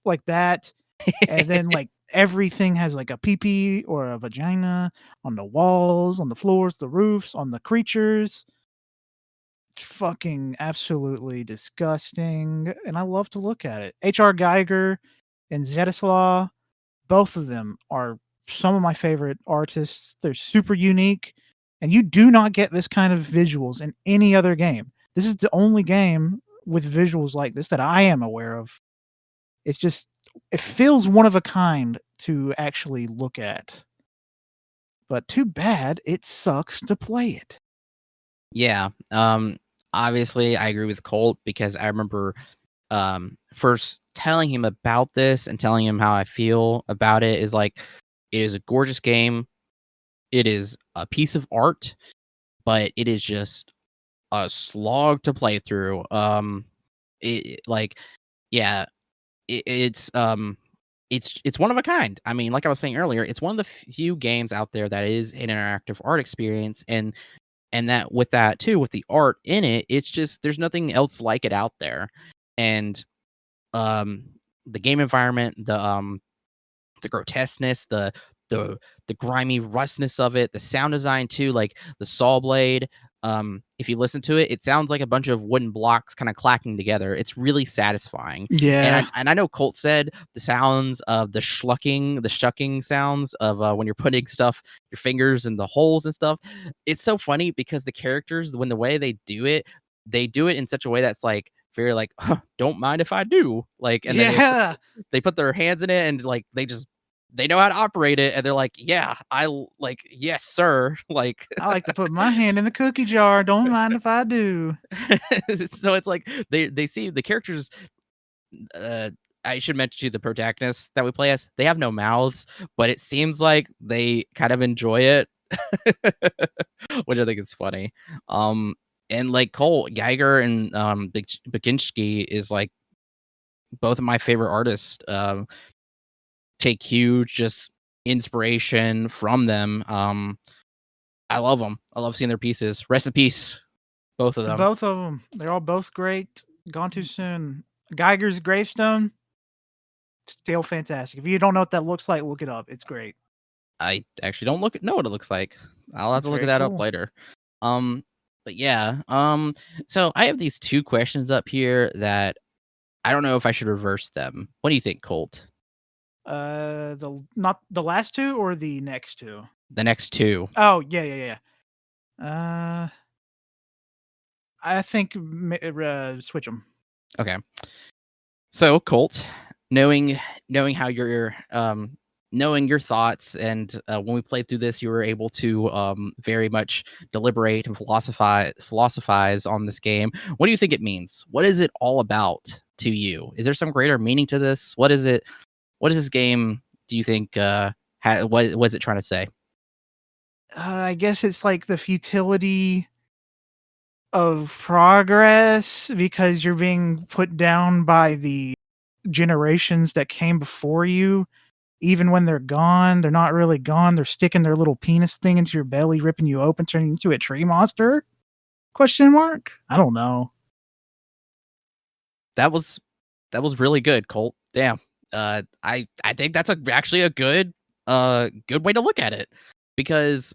like that. And then like everything has like a pee-pee or a vagina on the walls, on the floors, the roofs, on the creatures. It's fucking absolutely disgusting, and I love to look at it. H.R. Geiger and Zedislaw, both of them are some of my favorite artists. They're super unique, and you do not get this kind of visuals in any other game. This is the only game with visuals like this that I am aware of. It's just it feels one of a kind to actually look at. But too bad it sucks to play it. Yeah. Obviously I agree with Colt because I remember first telling him about this and telling him how I feel about it is like it is a gorgeous game. It is a piece of art, but it is just a slog to play through. Like yeah, it's one of a kind. I mean, like I was saying earlier, it's one of the few games out there that is an interactive art experience, and that with that too, with the art in it, it's just there's nothing else like it out there. And um the game environment, the grotesqueness, the the grimy rustness of it, the sound design too, like the saw blade. If you listen to it, it sounds like a bunch of wooden blocks kind of clacking together. It's really satisfying. And Yeah. I know Colt said the sounds of the shucking sounds of when you're putting stuff, your fingers in the holes and stuff. It's so funny because the characters, when the way they do it in such a way that's like very like, huh, don't mind if I do. Like, and then Yeah. they put their hands in it and like they know how to operate it and they're like, yeah, like, yes, sir. Like I like to put my hand in the cookie jar. Don't mind if I do. so it's like they see the characters uh I should mention to you the protagonists that we play as, they have no mouths, but it seems like they kind of enjoy it. Which I think is funny. And like Cole Geiger and Baginski is like both of my favorite artists. Take huge just inspiration from them. I love them. I love seeing their pieces. Rest in peace, both of To them. both of them. They're all both great. Gone too soon. Geiger's gravestone, still fantastic. If you don't know what that looks like, look it up. It's great. I actually don't know what it looks like. I'll have It's to look very that up cool. later. Um, but yeah. So I have these two questions up here that I don't know if I should reverse them. What do you think, Colt? The not the last two or the next two? The next two. Oh yeah, yeah, yeah. I think switch them. Okay. So, Colt, knowing how knowing your thoughts, and when we played through this, you were able to very much deliberate and philosophize on this game. What do you think it means? What is it all about to you? Is there some greater meaning to this? What is it? What is this game? Do you think? What is it trying to say? I guess it's like the futility of progress because you're being put down by the generations that came before you. Even when they're gone, they're not really gone. They're sticking their little penis thing into your belly, ripping you open, turning you into a tree monster? Question mark? I don't know. That was really good, Colt. Damn. I think that's actually a good way to look at it, because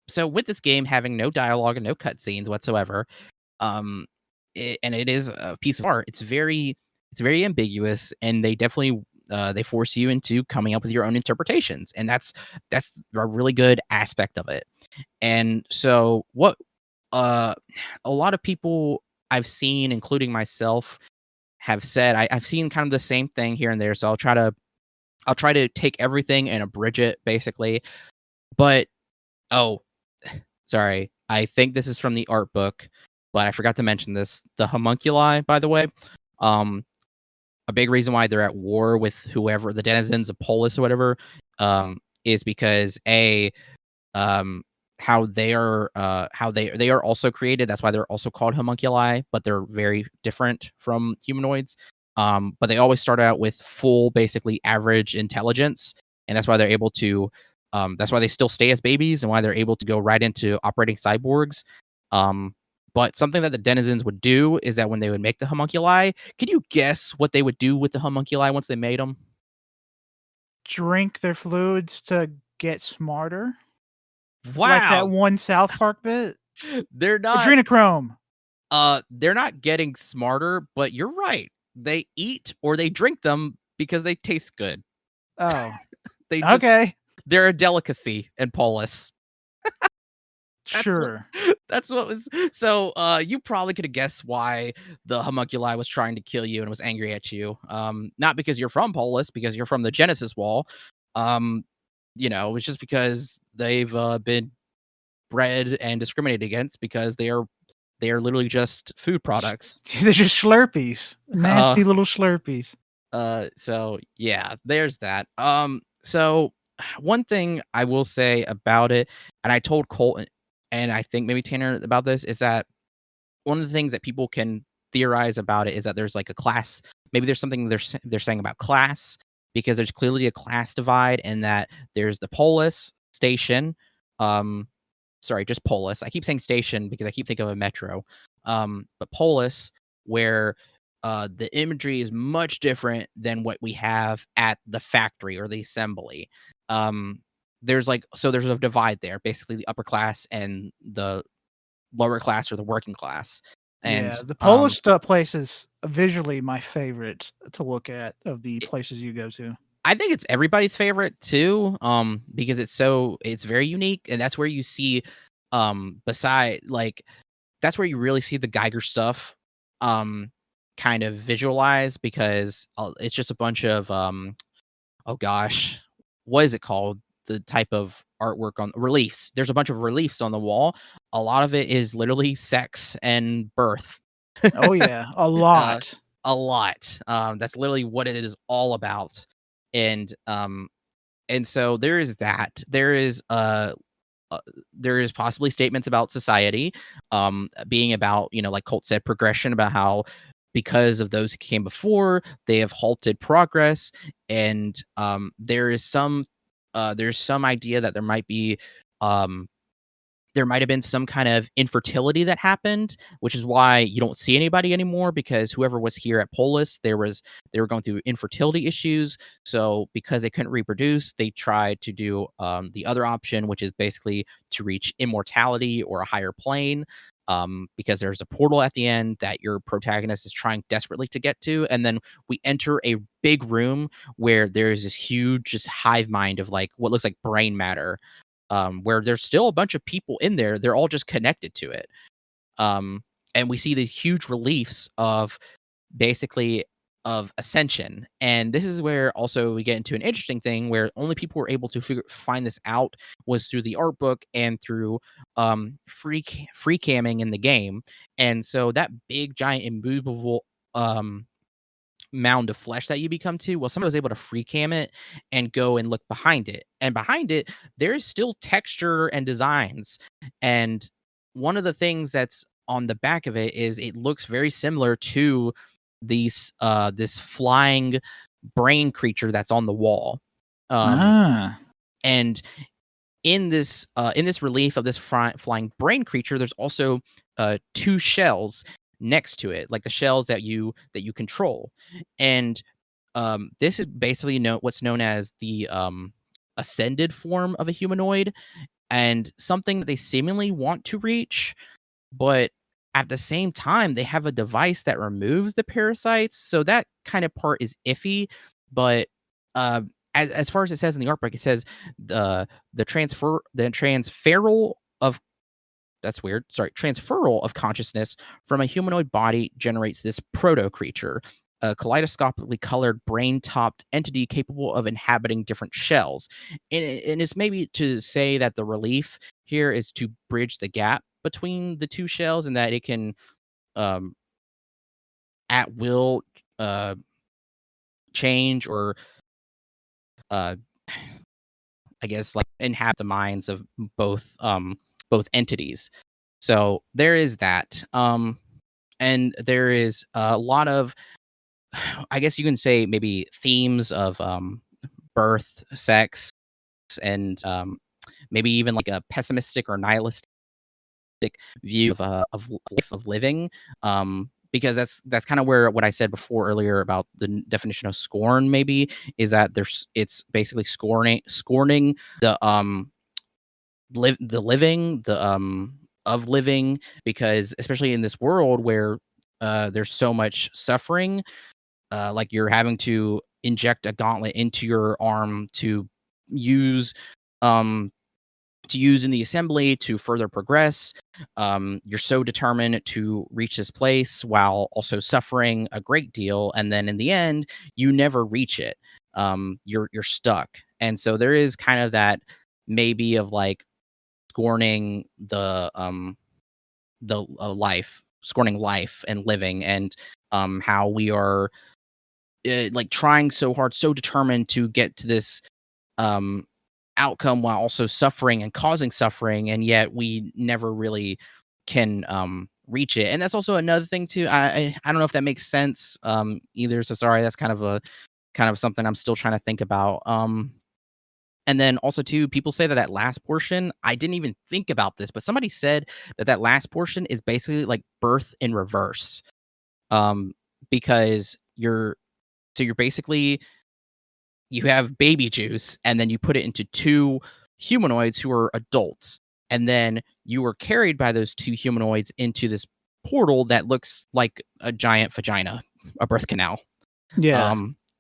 so with this game having no dialogue and no cutscenes whatsoever, um and it is a piece of art. It's very ambiguous, and they definitely they force you into coming up with your own interpretations, and that's a really good aspect of it. And so what uh a lot of people I've seen, including myself, have said, I've seen kind of the same thing here and there, so I'll try to take everything and abridge it basically. But oh, sorry, I think this is from the art book, but I forgot to mention this. The homunculi, by the way, um, a big reason why they're at war with whoever the denizens of Polis or whatever, is because um, how they are also created. That's why they're also called homunculi, but they're very different from humanoids. But they always start out with full, basically average intelligence, and that's why they're able to. That's why they still stay as babies, and why they're able to go right into operating cyborgs. Um, but something that the denizens would do is that when they would make the homunculi, can you guess what they would do with the homunculi once they made them? drink their fluids to get smarter. Wow. Like that one South Park bit. They're not Adrenochrome. they're not getting smarter, but you're right. They eat or they drink them because they taste good. Oh. They just Okay. they're a delicacy in Polis. Sure. That's what was so you probably could have guessed why the homunculi was trying to kill you and was angry at you. Not because you're from Polis, because you're from the Genesis Wall. It's just because they've been bred and discriminated against because they are literally just food products. They're just Slurpees. Nasty little Slurpees. So yeah, there's that. So one thing I will say about it, and I told Colt and I think maybe Tanner about this, is that one of the things that people can theorize about it is that there's like a class. Maybe there's something they're saying about class, because there's clearly a class divide, and that there's the Polis station. Sorry, just Polis. I keep saying station because I keep thinking of a metro. But Polis, where the imagery is much different than what we have at the factory or the assembly. There's a divide there, basically the upper class and the lower class or the working class. And yeah, the Polish place is visually my favorite to look at of the places you go to. I think it's everybody's favorite too, because it's very unique, and that's where you see, that's where you really see the Geiger stuff, kind of visualized, because it's just a bunch of oh gosh, what is it called? The type of artwork on reliefs. There's a bunch of reliefs on the wall. A lot of it is literally sex and birth. Oh yeah, a lot. A lot. That's literally what it is all about. And so there is that. There is possibly statements about society, being about, like Colt said, progression, about how because of those who came before, they have halted progress, and there's some idea that there might have been some kind of infertility that happened, which is why you don't see anybody anymore, because whoever was here at Polis, they were going through infertility issues. So because they couldn't reproduce, they tried to do the other option, which is basically to reach immortality or a higher plane, because there's a portal at the end that your protagonist is trying desperately to get to. And then we enter a big room where there's this huge just hive mind of like what looks like brain matter, where there's still a bunch of people in there. They're all just connected to it. And we see these huge reliefs of basically of ascension. And this is where also we get into an interesting thing where only people were able to find this out was through the art book and through free camming in the game. And so that big giant immovable mound of flesh that you become to, well, someone was able to free cam it and go and look behind it, and behind it there is still texture and designs. And one of the things that's on the back of it is it looks very similar to these this flying brain creature that's on the wall. And in this relief of this flying brain creature, there's also two shells next to it, like the shells that you control. And this is basically what's known as the ascended form of a humanoid, and something that they seemingly want to reach, but at the same time they have a device that removes the parasites, so that kind of part is iffy. But as far as it says in the art book, it says the transferal of that's weird. Sorry, transferal of consciousness from a humanoid body generates this proto creature, a kaleidoscopically colored brain-topped entity capable of inhabiting different shells. And it's maybe to say that the relief here is to bridge the gap between the two shells, and that it can at will change or I guess like inhabit the minds of both entities. So there is that. And there is a lot of, I guess you can say, maybe themes of birth, sex, and maybe even like a pessimistic or nihilistic view of life, of living, because that's kind of where what I said before earlier about the definition of scorn maybe is that it's basically scorning the living of living, because especially in this world where there's so much suffering, like you're having to inject a gauntlet into your arm use um to use in the assembly to further progress. You're so determined to reach this place while also suffering a great deal, and then in the end, you never reach it. You're stuck, and so there is kind of that maybe of like scorning life, scorning life and living, and how we are like trying so hard, so determined to get to this um outcome while also suffering and causing suffering, and yet we never really can reach it. And that's also another thing too. I don't know if that makes sense either, so sorry. That's kind of something I'm still trying to think about. And then also too, people say that last portion, I didn't even think about this, but somebody said that last portion is basically like birth in reverse. um because you're basically, you have baby juice and then you put it into two humanoids who are adults, and then you were carried by those two humanoids into this portal that looks like a giant vagina, a birth canal. Yeah.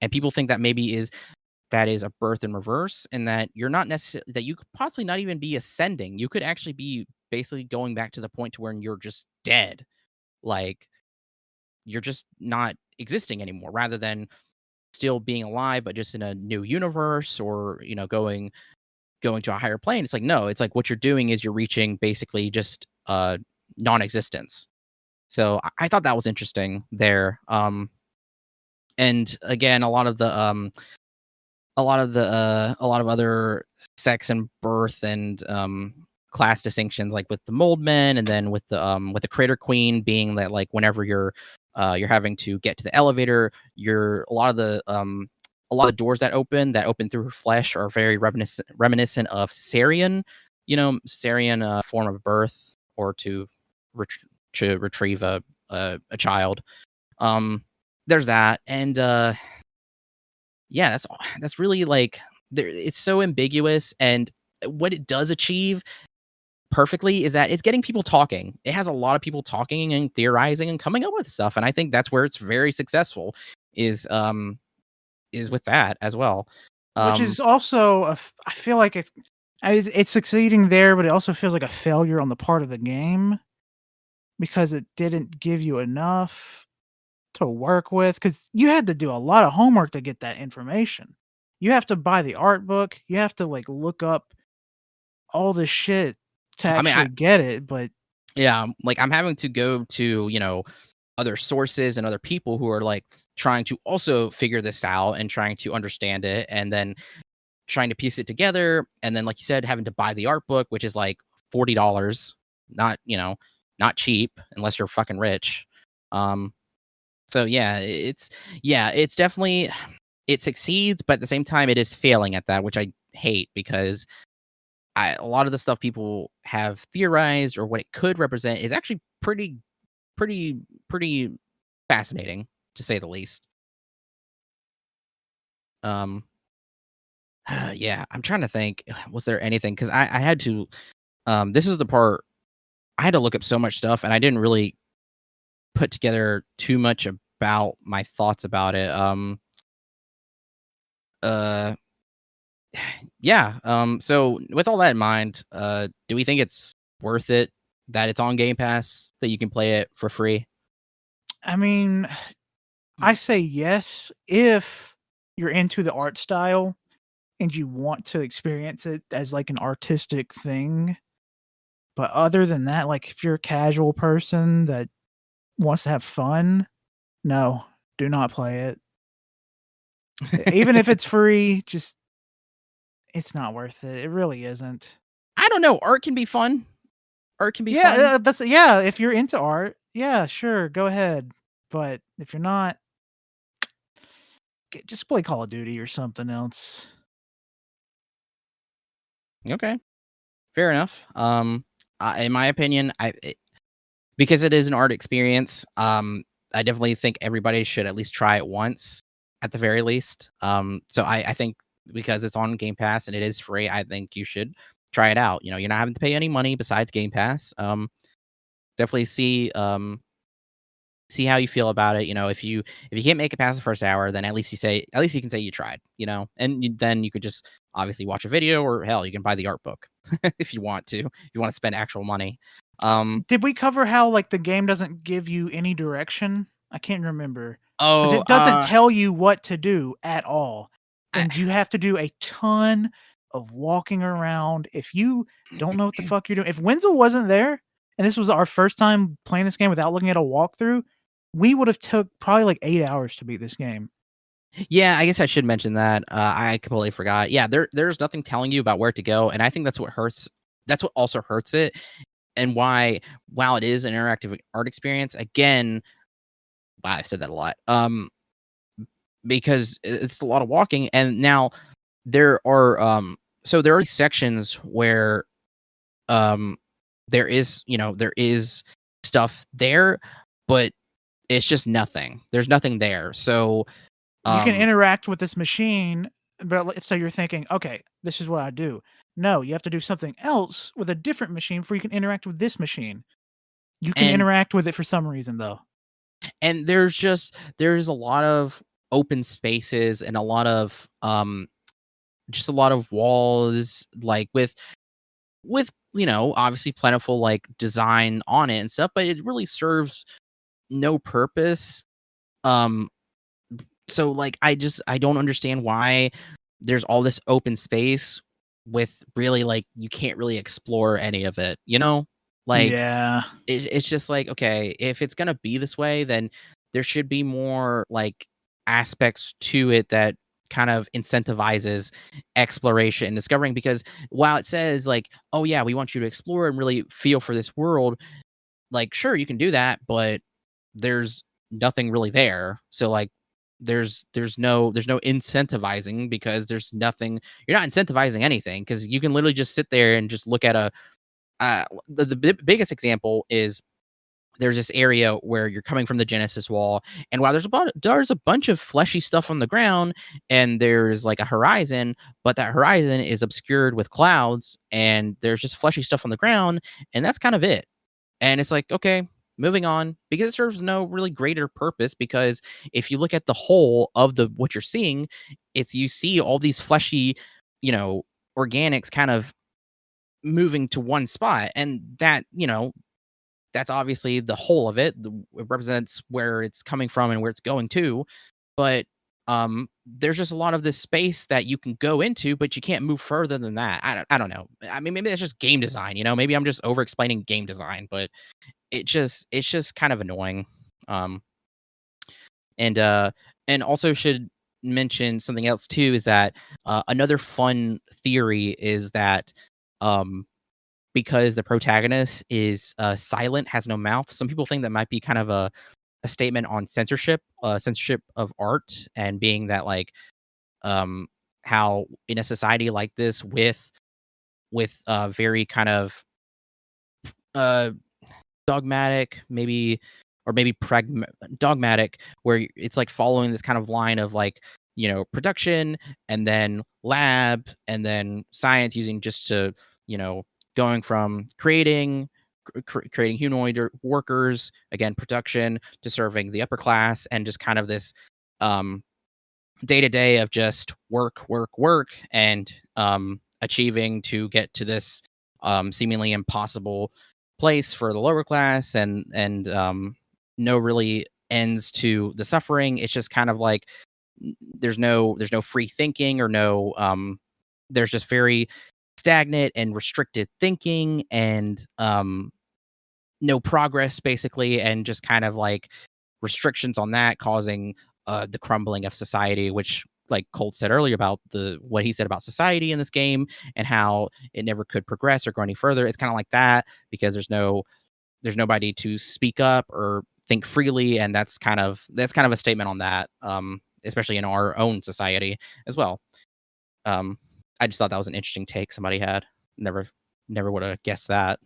And people think that maybe that is a birth in reverse, and that you're not necessarily, that you could possibly not even be ascending. You could actually be basically going back to the point to where you're just dead, like you're just not existing anymore, rather than still being alive but just in a new universe, or going to a higher plane. It's like, no, it's like what you're doing is you're reaching basically just non-existence. So I thought that was interesting there. And again, a lot of other sex and birth and class distinctions, like with the mold men, and then with the crater queen, being that like whenever you're having to get to the elevator, a lot of the doors that open through her flesh are very reminiscent of Sarian, Sarian form of birth, or to retrieve a child. um there's that. And yeah, that's really like, there, it's so ambiguous, and what it does achieve perfectly is that it's getting people talking. It has a lot of people talking and theorizing and coming up with stuff, and I think that's where it's very successful, is with that as well. Which Um is also I feel like it's succeeding there, but it also feels like a failure on the part of the game because it didn't give you enough to work with. Because you had to do a lot of homework to get that information. You have to buy the art book. You have to like look up all this shit to I mean, actually get it. But yeah, like I'm having to go to, other sources and other people who are like trying to also figure this out and trying to understand it, and then trying to piece it together, and then like you said, having to buy the art book, which is like $40, not, not cheap unless you're fucking rich. um so it's definitely, it succeeds, but at the same time it is failing at that, which I hate, because a lot of the stuff people have theorized or what it could represent is actually pretty pretty fascinating, to say the least. um yeah, I'm trying to think, was there anything, because I had to, this is the part, I had to look up so much stuff, and I didn't really put together too much about my thoughts about it. Uh yeah. So with all that in mind, do we think it's worth it that it's on Game Pass, that you can play it for free? I mean, I say yes if you're into the art style and you want to experience it as like an artistic thing. But other than that, like if you're a casual person that wants to have fun, no, do not play it. Even if it's free, just it's not worth it. It really isn't. I don't know. Art can be fun. Art can be Yeah, fun. that's yeah, if you're into art, yeah, sure, go ahead. But if you're not, just play Call of Duty or something else. Okay, fair enough. In my opinion, because it is an art experience, I definitely think everybody should at least try it once, at the very least. So I think because it's on Game Pass and it is free, I think you should try it out. You're not having to pay any money besides Game Pass. Definitely see how you feel about it. If you can't make it past the first hour, then at least you can say you tried. And then you could just obviously watch a video, or hell, you can buy the art book if you want to. If you want to spend actual money. Did we cover how like the game doesn't give you any direction? I can't remember because Oh, it doesn't tell you what to do at all, I- and you have to do a ton of walking around. If you don't know what the fuck you're doing, if Wenzel wasn't there, and this was our first time playing this game without looking at a walkthrough, we would have took probably like 8 hours to beat this game. Yeah, I guess I should mention that. I completely forgot. Yeah, there's nothing telling you about where to go, and I think that's what hurts. That's what also hurts it, and why, while it is an interactive art experience, again, wow, I've said that a lot. Because it's a lot of walking, and now there are sections where um there is stuff there, but it's just nothing. There's nothing there. So You can um interact with this machine, but so you're thinking, okay, this is what I do. No, you have to do something else with a different machine before you can interact with this machine. You can and interact with it for some reason, though. and there's a lot of open spaces and a lot of just a lot of walls, like with obviously plentiful like design on it and stuff, but it really serves no purpose. um so like I don't understand why there's all this open space with really, like, you can't really explore any of it, like Yeah. it's just like, okay, if it's gonna be this way, then there should be more like aspects to it that kind of incentivizes exploration and discovering, because while it says like, oh yeah, we want you to explore and really feel for this world, like, sure, you can do that, but there's nothing really there. So like there's no incentivizing, because there's nothing. You're not incentivizing anything, because you can literally just sit there and just look at the biggest example is there's this area where you're coming from the Genesis wall, and while there's a bunch of fleshy stuff on the ground, and there's like a horizon, but that horizon is obscured with clouds, and there's just fleshy stuff on the ground, and that's kind of it. And it's like, okay, moving on, because it serves no really greater purpose, because if you look at the whole of the what you're seeing, you see all these fleshy, you know, organics kind of moving to one spot, and that's obviously the whole of it. It represents where it's coming from and where it's going to. But there's just a lot of this space that you can go into, but you can't move further than that. I don't know. I mean, maybe that's just game design, maybe I'm just over explaining game design, but it's just kind of annoying. Um and also should mention something else too, is that another fun theory is that um because the protagonist is silent, has no mouth, some people think that might be kind of a statement on censorship of art, and being that like um how in a society like this with very kind of uh dogmatic, maybe, or maybe dogmatic, where it's like following this kind of line of like, production, and then lab, and then science, using just to, you know going from creating humanoid workers, again, production, to serving the upper class, and just kind of this um day to day of just work, work, work, and achieving to get to this seemingly impossible place for the lower class, and no really ends to the suffering. It's just kind of like there's no free thinking, or no there's just very stagnant and restricted thinking, and no progress, basically, and just kind of like restrictions on that, causing the crumbling of society, which, like Colt said earlier about what he said about society in this game, and how it never could progress or go any further. It's kind of like that, because there's nobody to speak up or think freely, and that's kind of a statement on that, especially in our own society as well. um I just thought that was an interesting take somebody had. Never would have guessed that.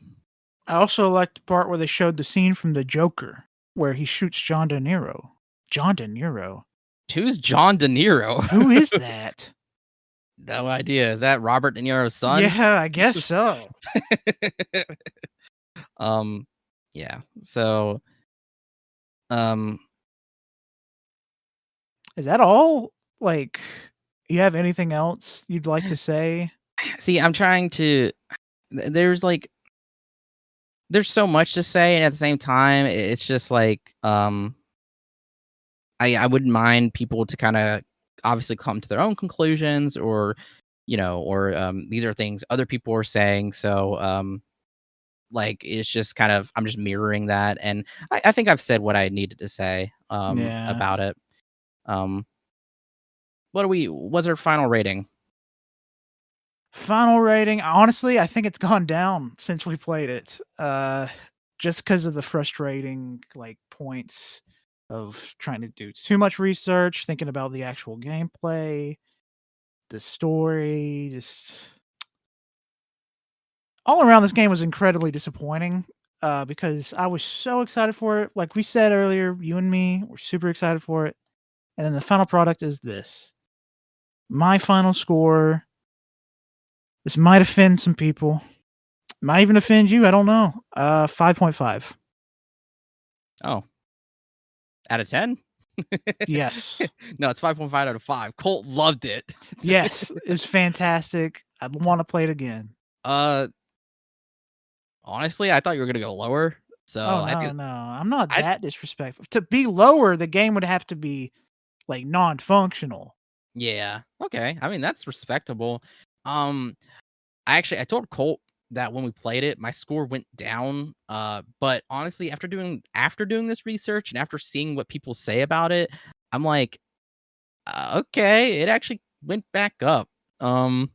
I also liked the part where they showed the scene from the Joker. where he shoots John De Niro. John De Niro. Who's John De Niro? Who is that? No idea. Is that Robert De Niro's son? Yeah, I guess so. Yeah. So, um, Is that all? Like, you have anything else you'd like to say? see, I'm trying to. There's like, there's so much to say, and at the same time, it's just like, I wouldn't mind people to kind of obviously come to their own conclusions, or these are things other people are saying. So, like, it's just kind of, I'm just mirroring that, and I think I've said what I needed to say Yeah. about it. Um, what's our final rating? Final rating, honestly, I think it's gone down since we played it. Just because of the frustrating, like, points of trying to do too much research, thinking about the actual gameplay, the story, just all around this game was incredibly disappointing, because I was so excited for it. Like we said earlier, you and me were super excited for it, and then the final product is this. My final score, this might offend some people. Might even offend you, I don't know. 5.5. Oh, out of 10? Yes. No, it's 5.5 out of 5. Colt loved it. Yes, it's fantastic. I'd wanna play it again. Uh, honestly, I thought you were gonna go lower. So Oh, I think no, I'm not I that disrespectful. To be lower, the game would have to be, like, non-functional. yeah. Okay. I mean, that's respectable. Um, I told Colt that when we played it, my score went down. But honestly, after doing this research and after seeing what people say about it, I'm like, okay, it actually went back up. Um,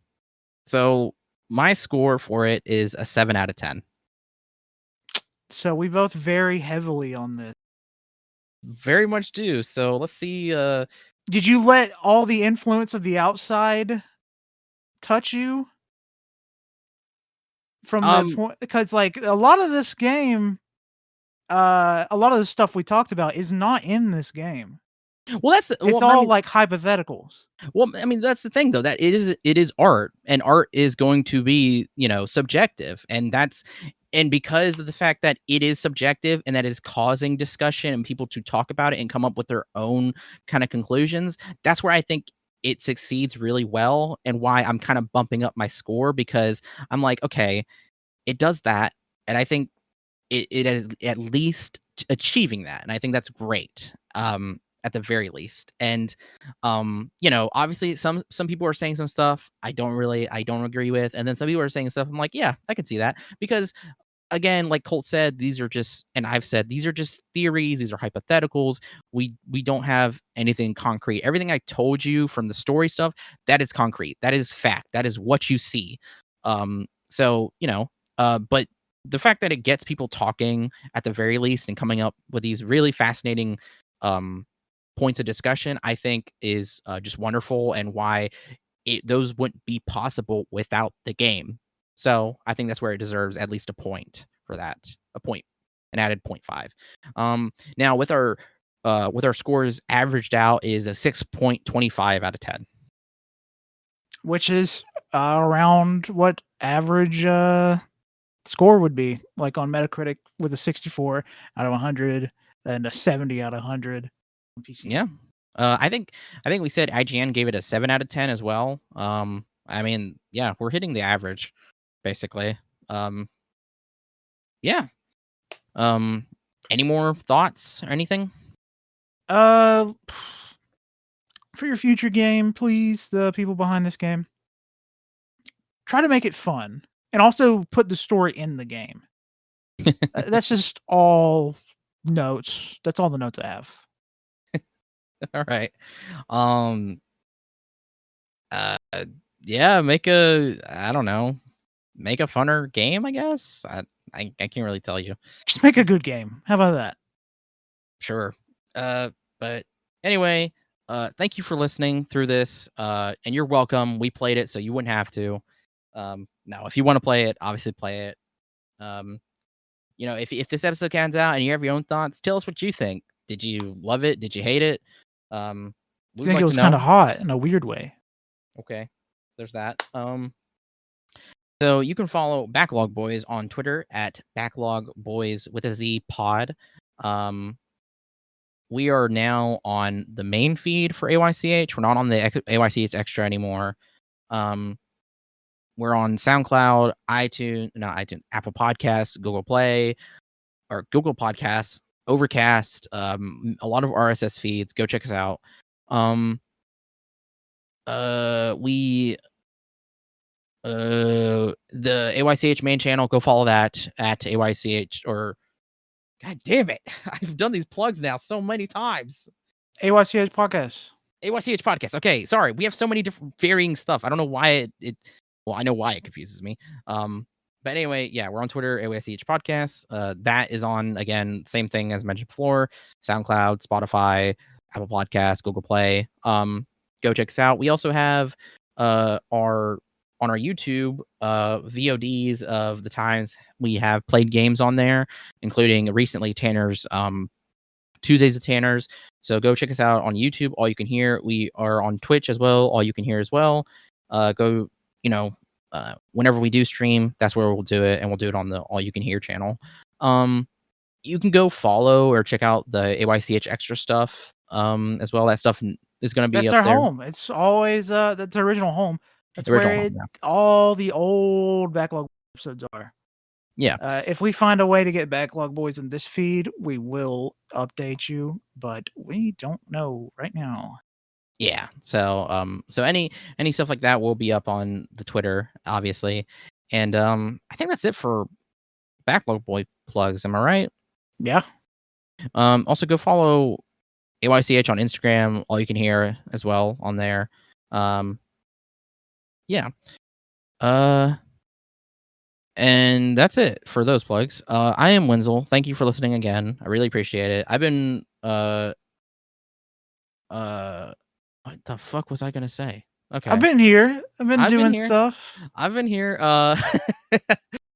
so my score for it is a 7 out of 10. So we both vary heavily on this. Very much do. So let's see. Did you let all the influence of the outside touch you? From the Um, point, because, like, a lot of this game, a lot of the stuff we talked about is not in this game. well, that's It's well. I all, mean, like, hypotheticals. Well, I mean, that's the thing though, that it is art, and art is going to be, subjective. And because of the fact that it is subjective and that is causing discussion and people to talk about it and come up with their own kind of conclusions, that's where I think it succeeds really well, and why I'm kind of bumping up my score, because I'm like, okay, it does that, and I think it is at least achieving that, and I think that's great. At the very least, and obviously some people are saying some stuff I don't agree with, and then some people are saying stuff I'm like, yeah, I can see that, because again, like Colt said, these are just, and I've said, these are just theories, these are hypotheticals. We don't have anything concrete. Everything I told you from the story stuff, that is concrete, that is fact, that is what you see. So but the fact that it gets people talking at the very least and coming up with these really fascinating um points of discussion, I think is just wonderful, and why those wouldn't be possible without the game. So I think that's where it deserves at least a point for that. A point, an added 0.5. Now with our scores averaged out is a 6.25 out of 10. Which is, around what average, score would be, like, on Metacritic, with a 64 out of 100 and a 70 out of 100 on PC. Yeah. I think we said IGN gave it a 7 out of 10 as well. I mean, yeah, we're hitting the average basically. Um, yeah. Um, any more thoughts or anything? Uh, for your future game, please, the people behind this game, try to make it fun, and also put the story in the game. That's just all notes. That's all the notes I have. All right. Um, uh, yeah, I don't know, make a funner game, I guess. I can't really tell you. Just make a good game. How about that? Sure. But anyway, thank you for listening through this. And you're welcome. We played it, so you wouldn't have to. Now, if you want to play it, obviously play it. Um, if this episode comes out and you have your own thoughts, tell us what you think. Did you love it? Did you hate it? We'd I think like it to was kind know. of hot in a weird way. Okay, there's that. So you can follow Backlog Boys on Twitter at Backlog Boys with a Z pod. We are now on the main feed for AYCH. We're not on the AYCH Extra anymore. We're on SoundCloud, Apple Podcasts, Google Play, or Google Podcasts, Overcast, a lot of RSS feeds. Go check us out. The AYCH main channel, go follow that at AYCH, or God damn it, I've done these plugs now so many times. AYCH podcast. AYCH podcast. Okay, sorry, we have so many different varying stuff. I don't know why well, I know why it confuses me. But anyway, yeah, we're on Twitter, AYCH podcast. That is on, again, same thing as mentioned before, SoundCloud, Spotify, Apple Podcasts, Google Play. Go check us out. We also have on our YouTube VODs of the times we have played games on there, including recently Tanner's Tuesdays with Tanner's. So go check us out on YouTube, All You Can Hear. We are on Twitch as well, All You Can Hear as well. Whenever we do stream, that's where we'll do it, and we'll do it on the All You Can Hear channel. You can go follow or check out the AYCH extra stuff as well. That stuff is going to be That's up our there. home. It's always that's our original home. That's Original where home, yeah. all the old Backlog episodes are. Yeah. If we find a way to get Backlog Boys in this feed, we will update you, but we don't know right now. Yeah. So any stuff like that will be up on the Twitter, obviously. And I think that's it for Backlog Boy plugs. Am I right? Yeah. Also go follow AYCH on Instagram, All You Can Hear as well on there. Yeah. And that's it for those plugs. I am Wenzel. Thank you for listening again. I really appreciate it. I've been what the fuck was I gonna say? Okay. I've been here. I've been doing here. stuff. I've been here.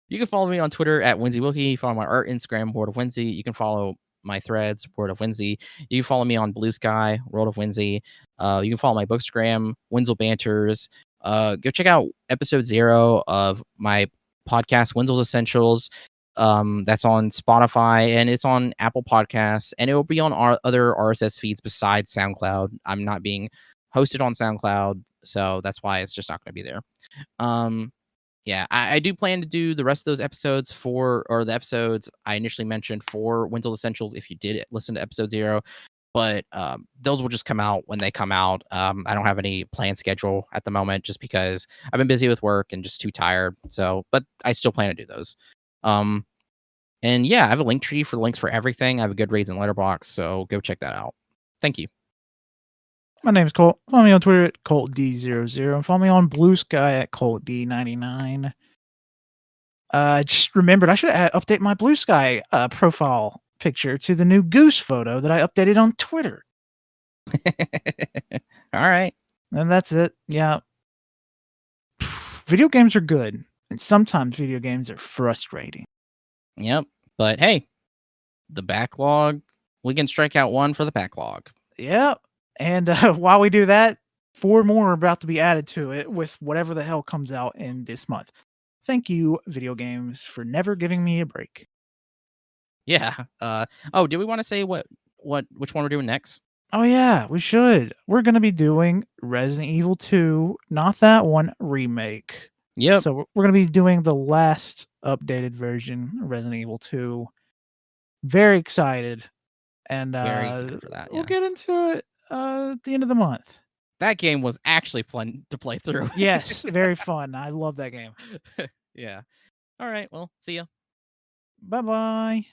You can follow me on Twitter at WinzyWilkie. Follow my art Instagram, World of Winsy. You can follow my threads, World of Winsy. You can follow me on Blue Sky, World of Winsy. You can follow my Bookstagram, Wenzel Banters. Go check out episode 0 of my podcast, Wenzel's Essentials. That's on Spotify and it's on Apple Podcasts, and it will be on our other RSS feeds besides SoundCloud. I'm not being hosted on SoundCloud, so that's why it's just not going to be there. Yeah, I do plan to do the rest of those episodes the episodes I initially mentioned for Wenzel's Essentials if you did listen to episode 0, but those will just come out when they come out. I don't have any planned schedule at the moment just because I've been busy with work and just too tired. So, but I still plan to do those. And yeah, I have a link tree for links for everything. I have a Goodreads and Letterboxd, so go check that out. Thank you. My name's Colt. Follow me on Twitter at ColtD00 and follow me on Blue Sky at ColtD99. Just remembered I should update my Blue Sky profile picture to the new goose photo that I updated on Twitter. All right. And that's it. Yeah. Video games are good, and sometimes video games are frustrating. Yep. But hey, the backlog, we can strike out 1 for the backlog. Yep. And while we do that, 4 more are about to be added to it with whatever the hell comes out in this month. Thank you, video games, for never giving me a break. Yeah. Do we want to say which one we're doing next? Oh yeah, we should. We're gonna be doing Resident Evil 2, not that one, remake. Yep. So we're gonna be doing the last updated version of Resident Evil 2. Very excited. And Very excited for that. We'll get into it at the end of the month. That game was actually fun to play through. Yes, very fun. I love that game. Yeah. All right. Well, see ya. Bye-bye.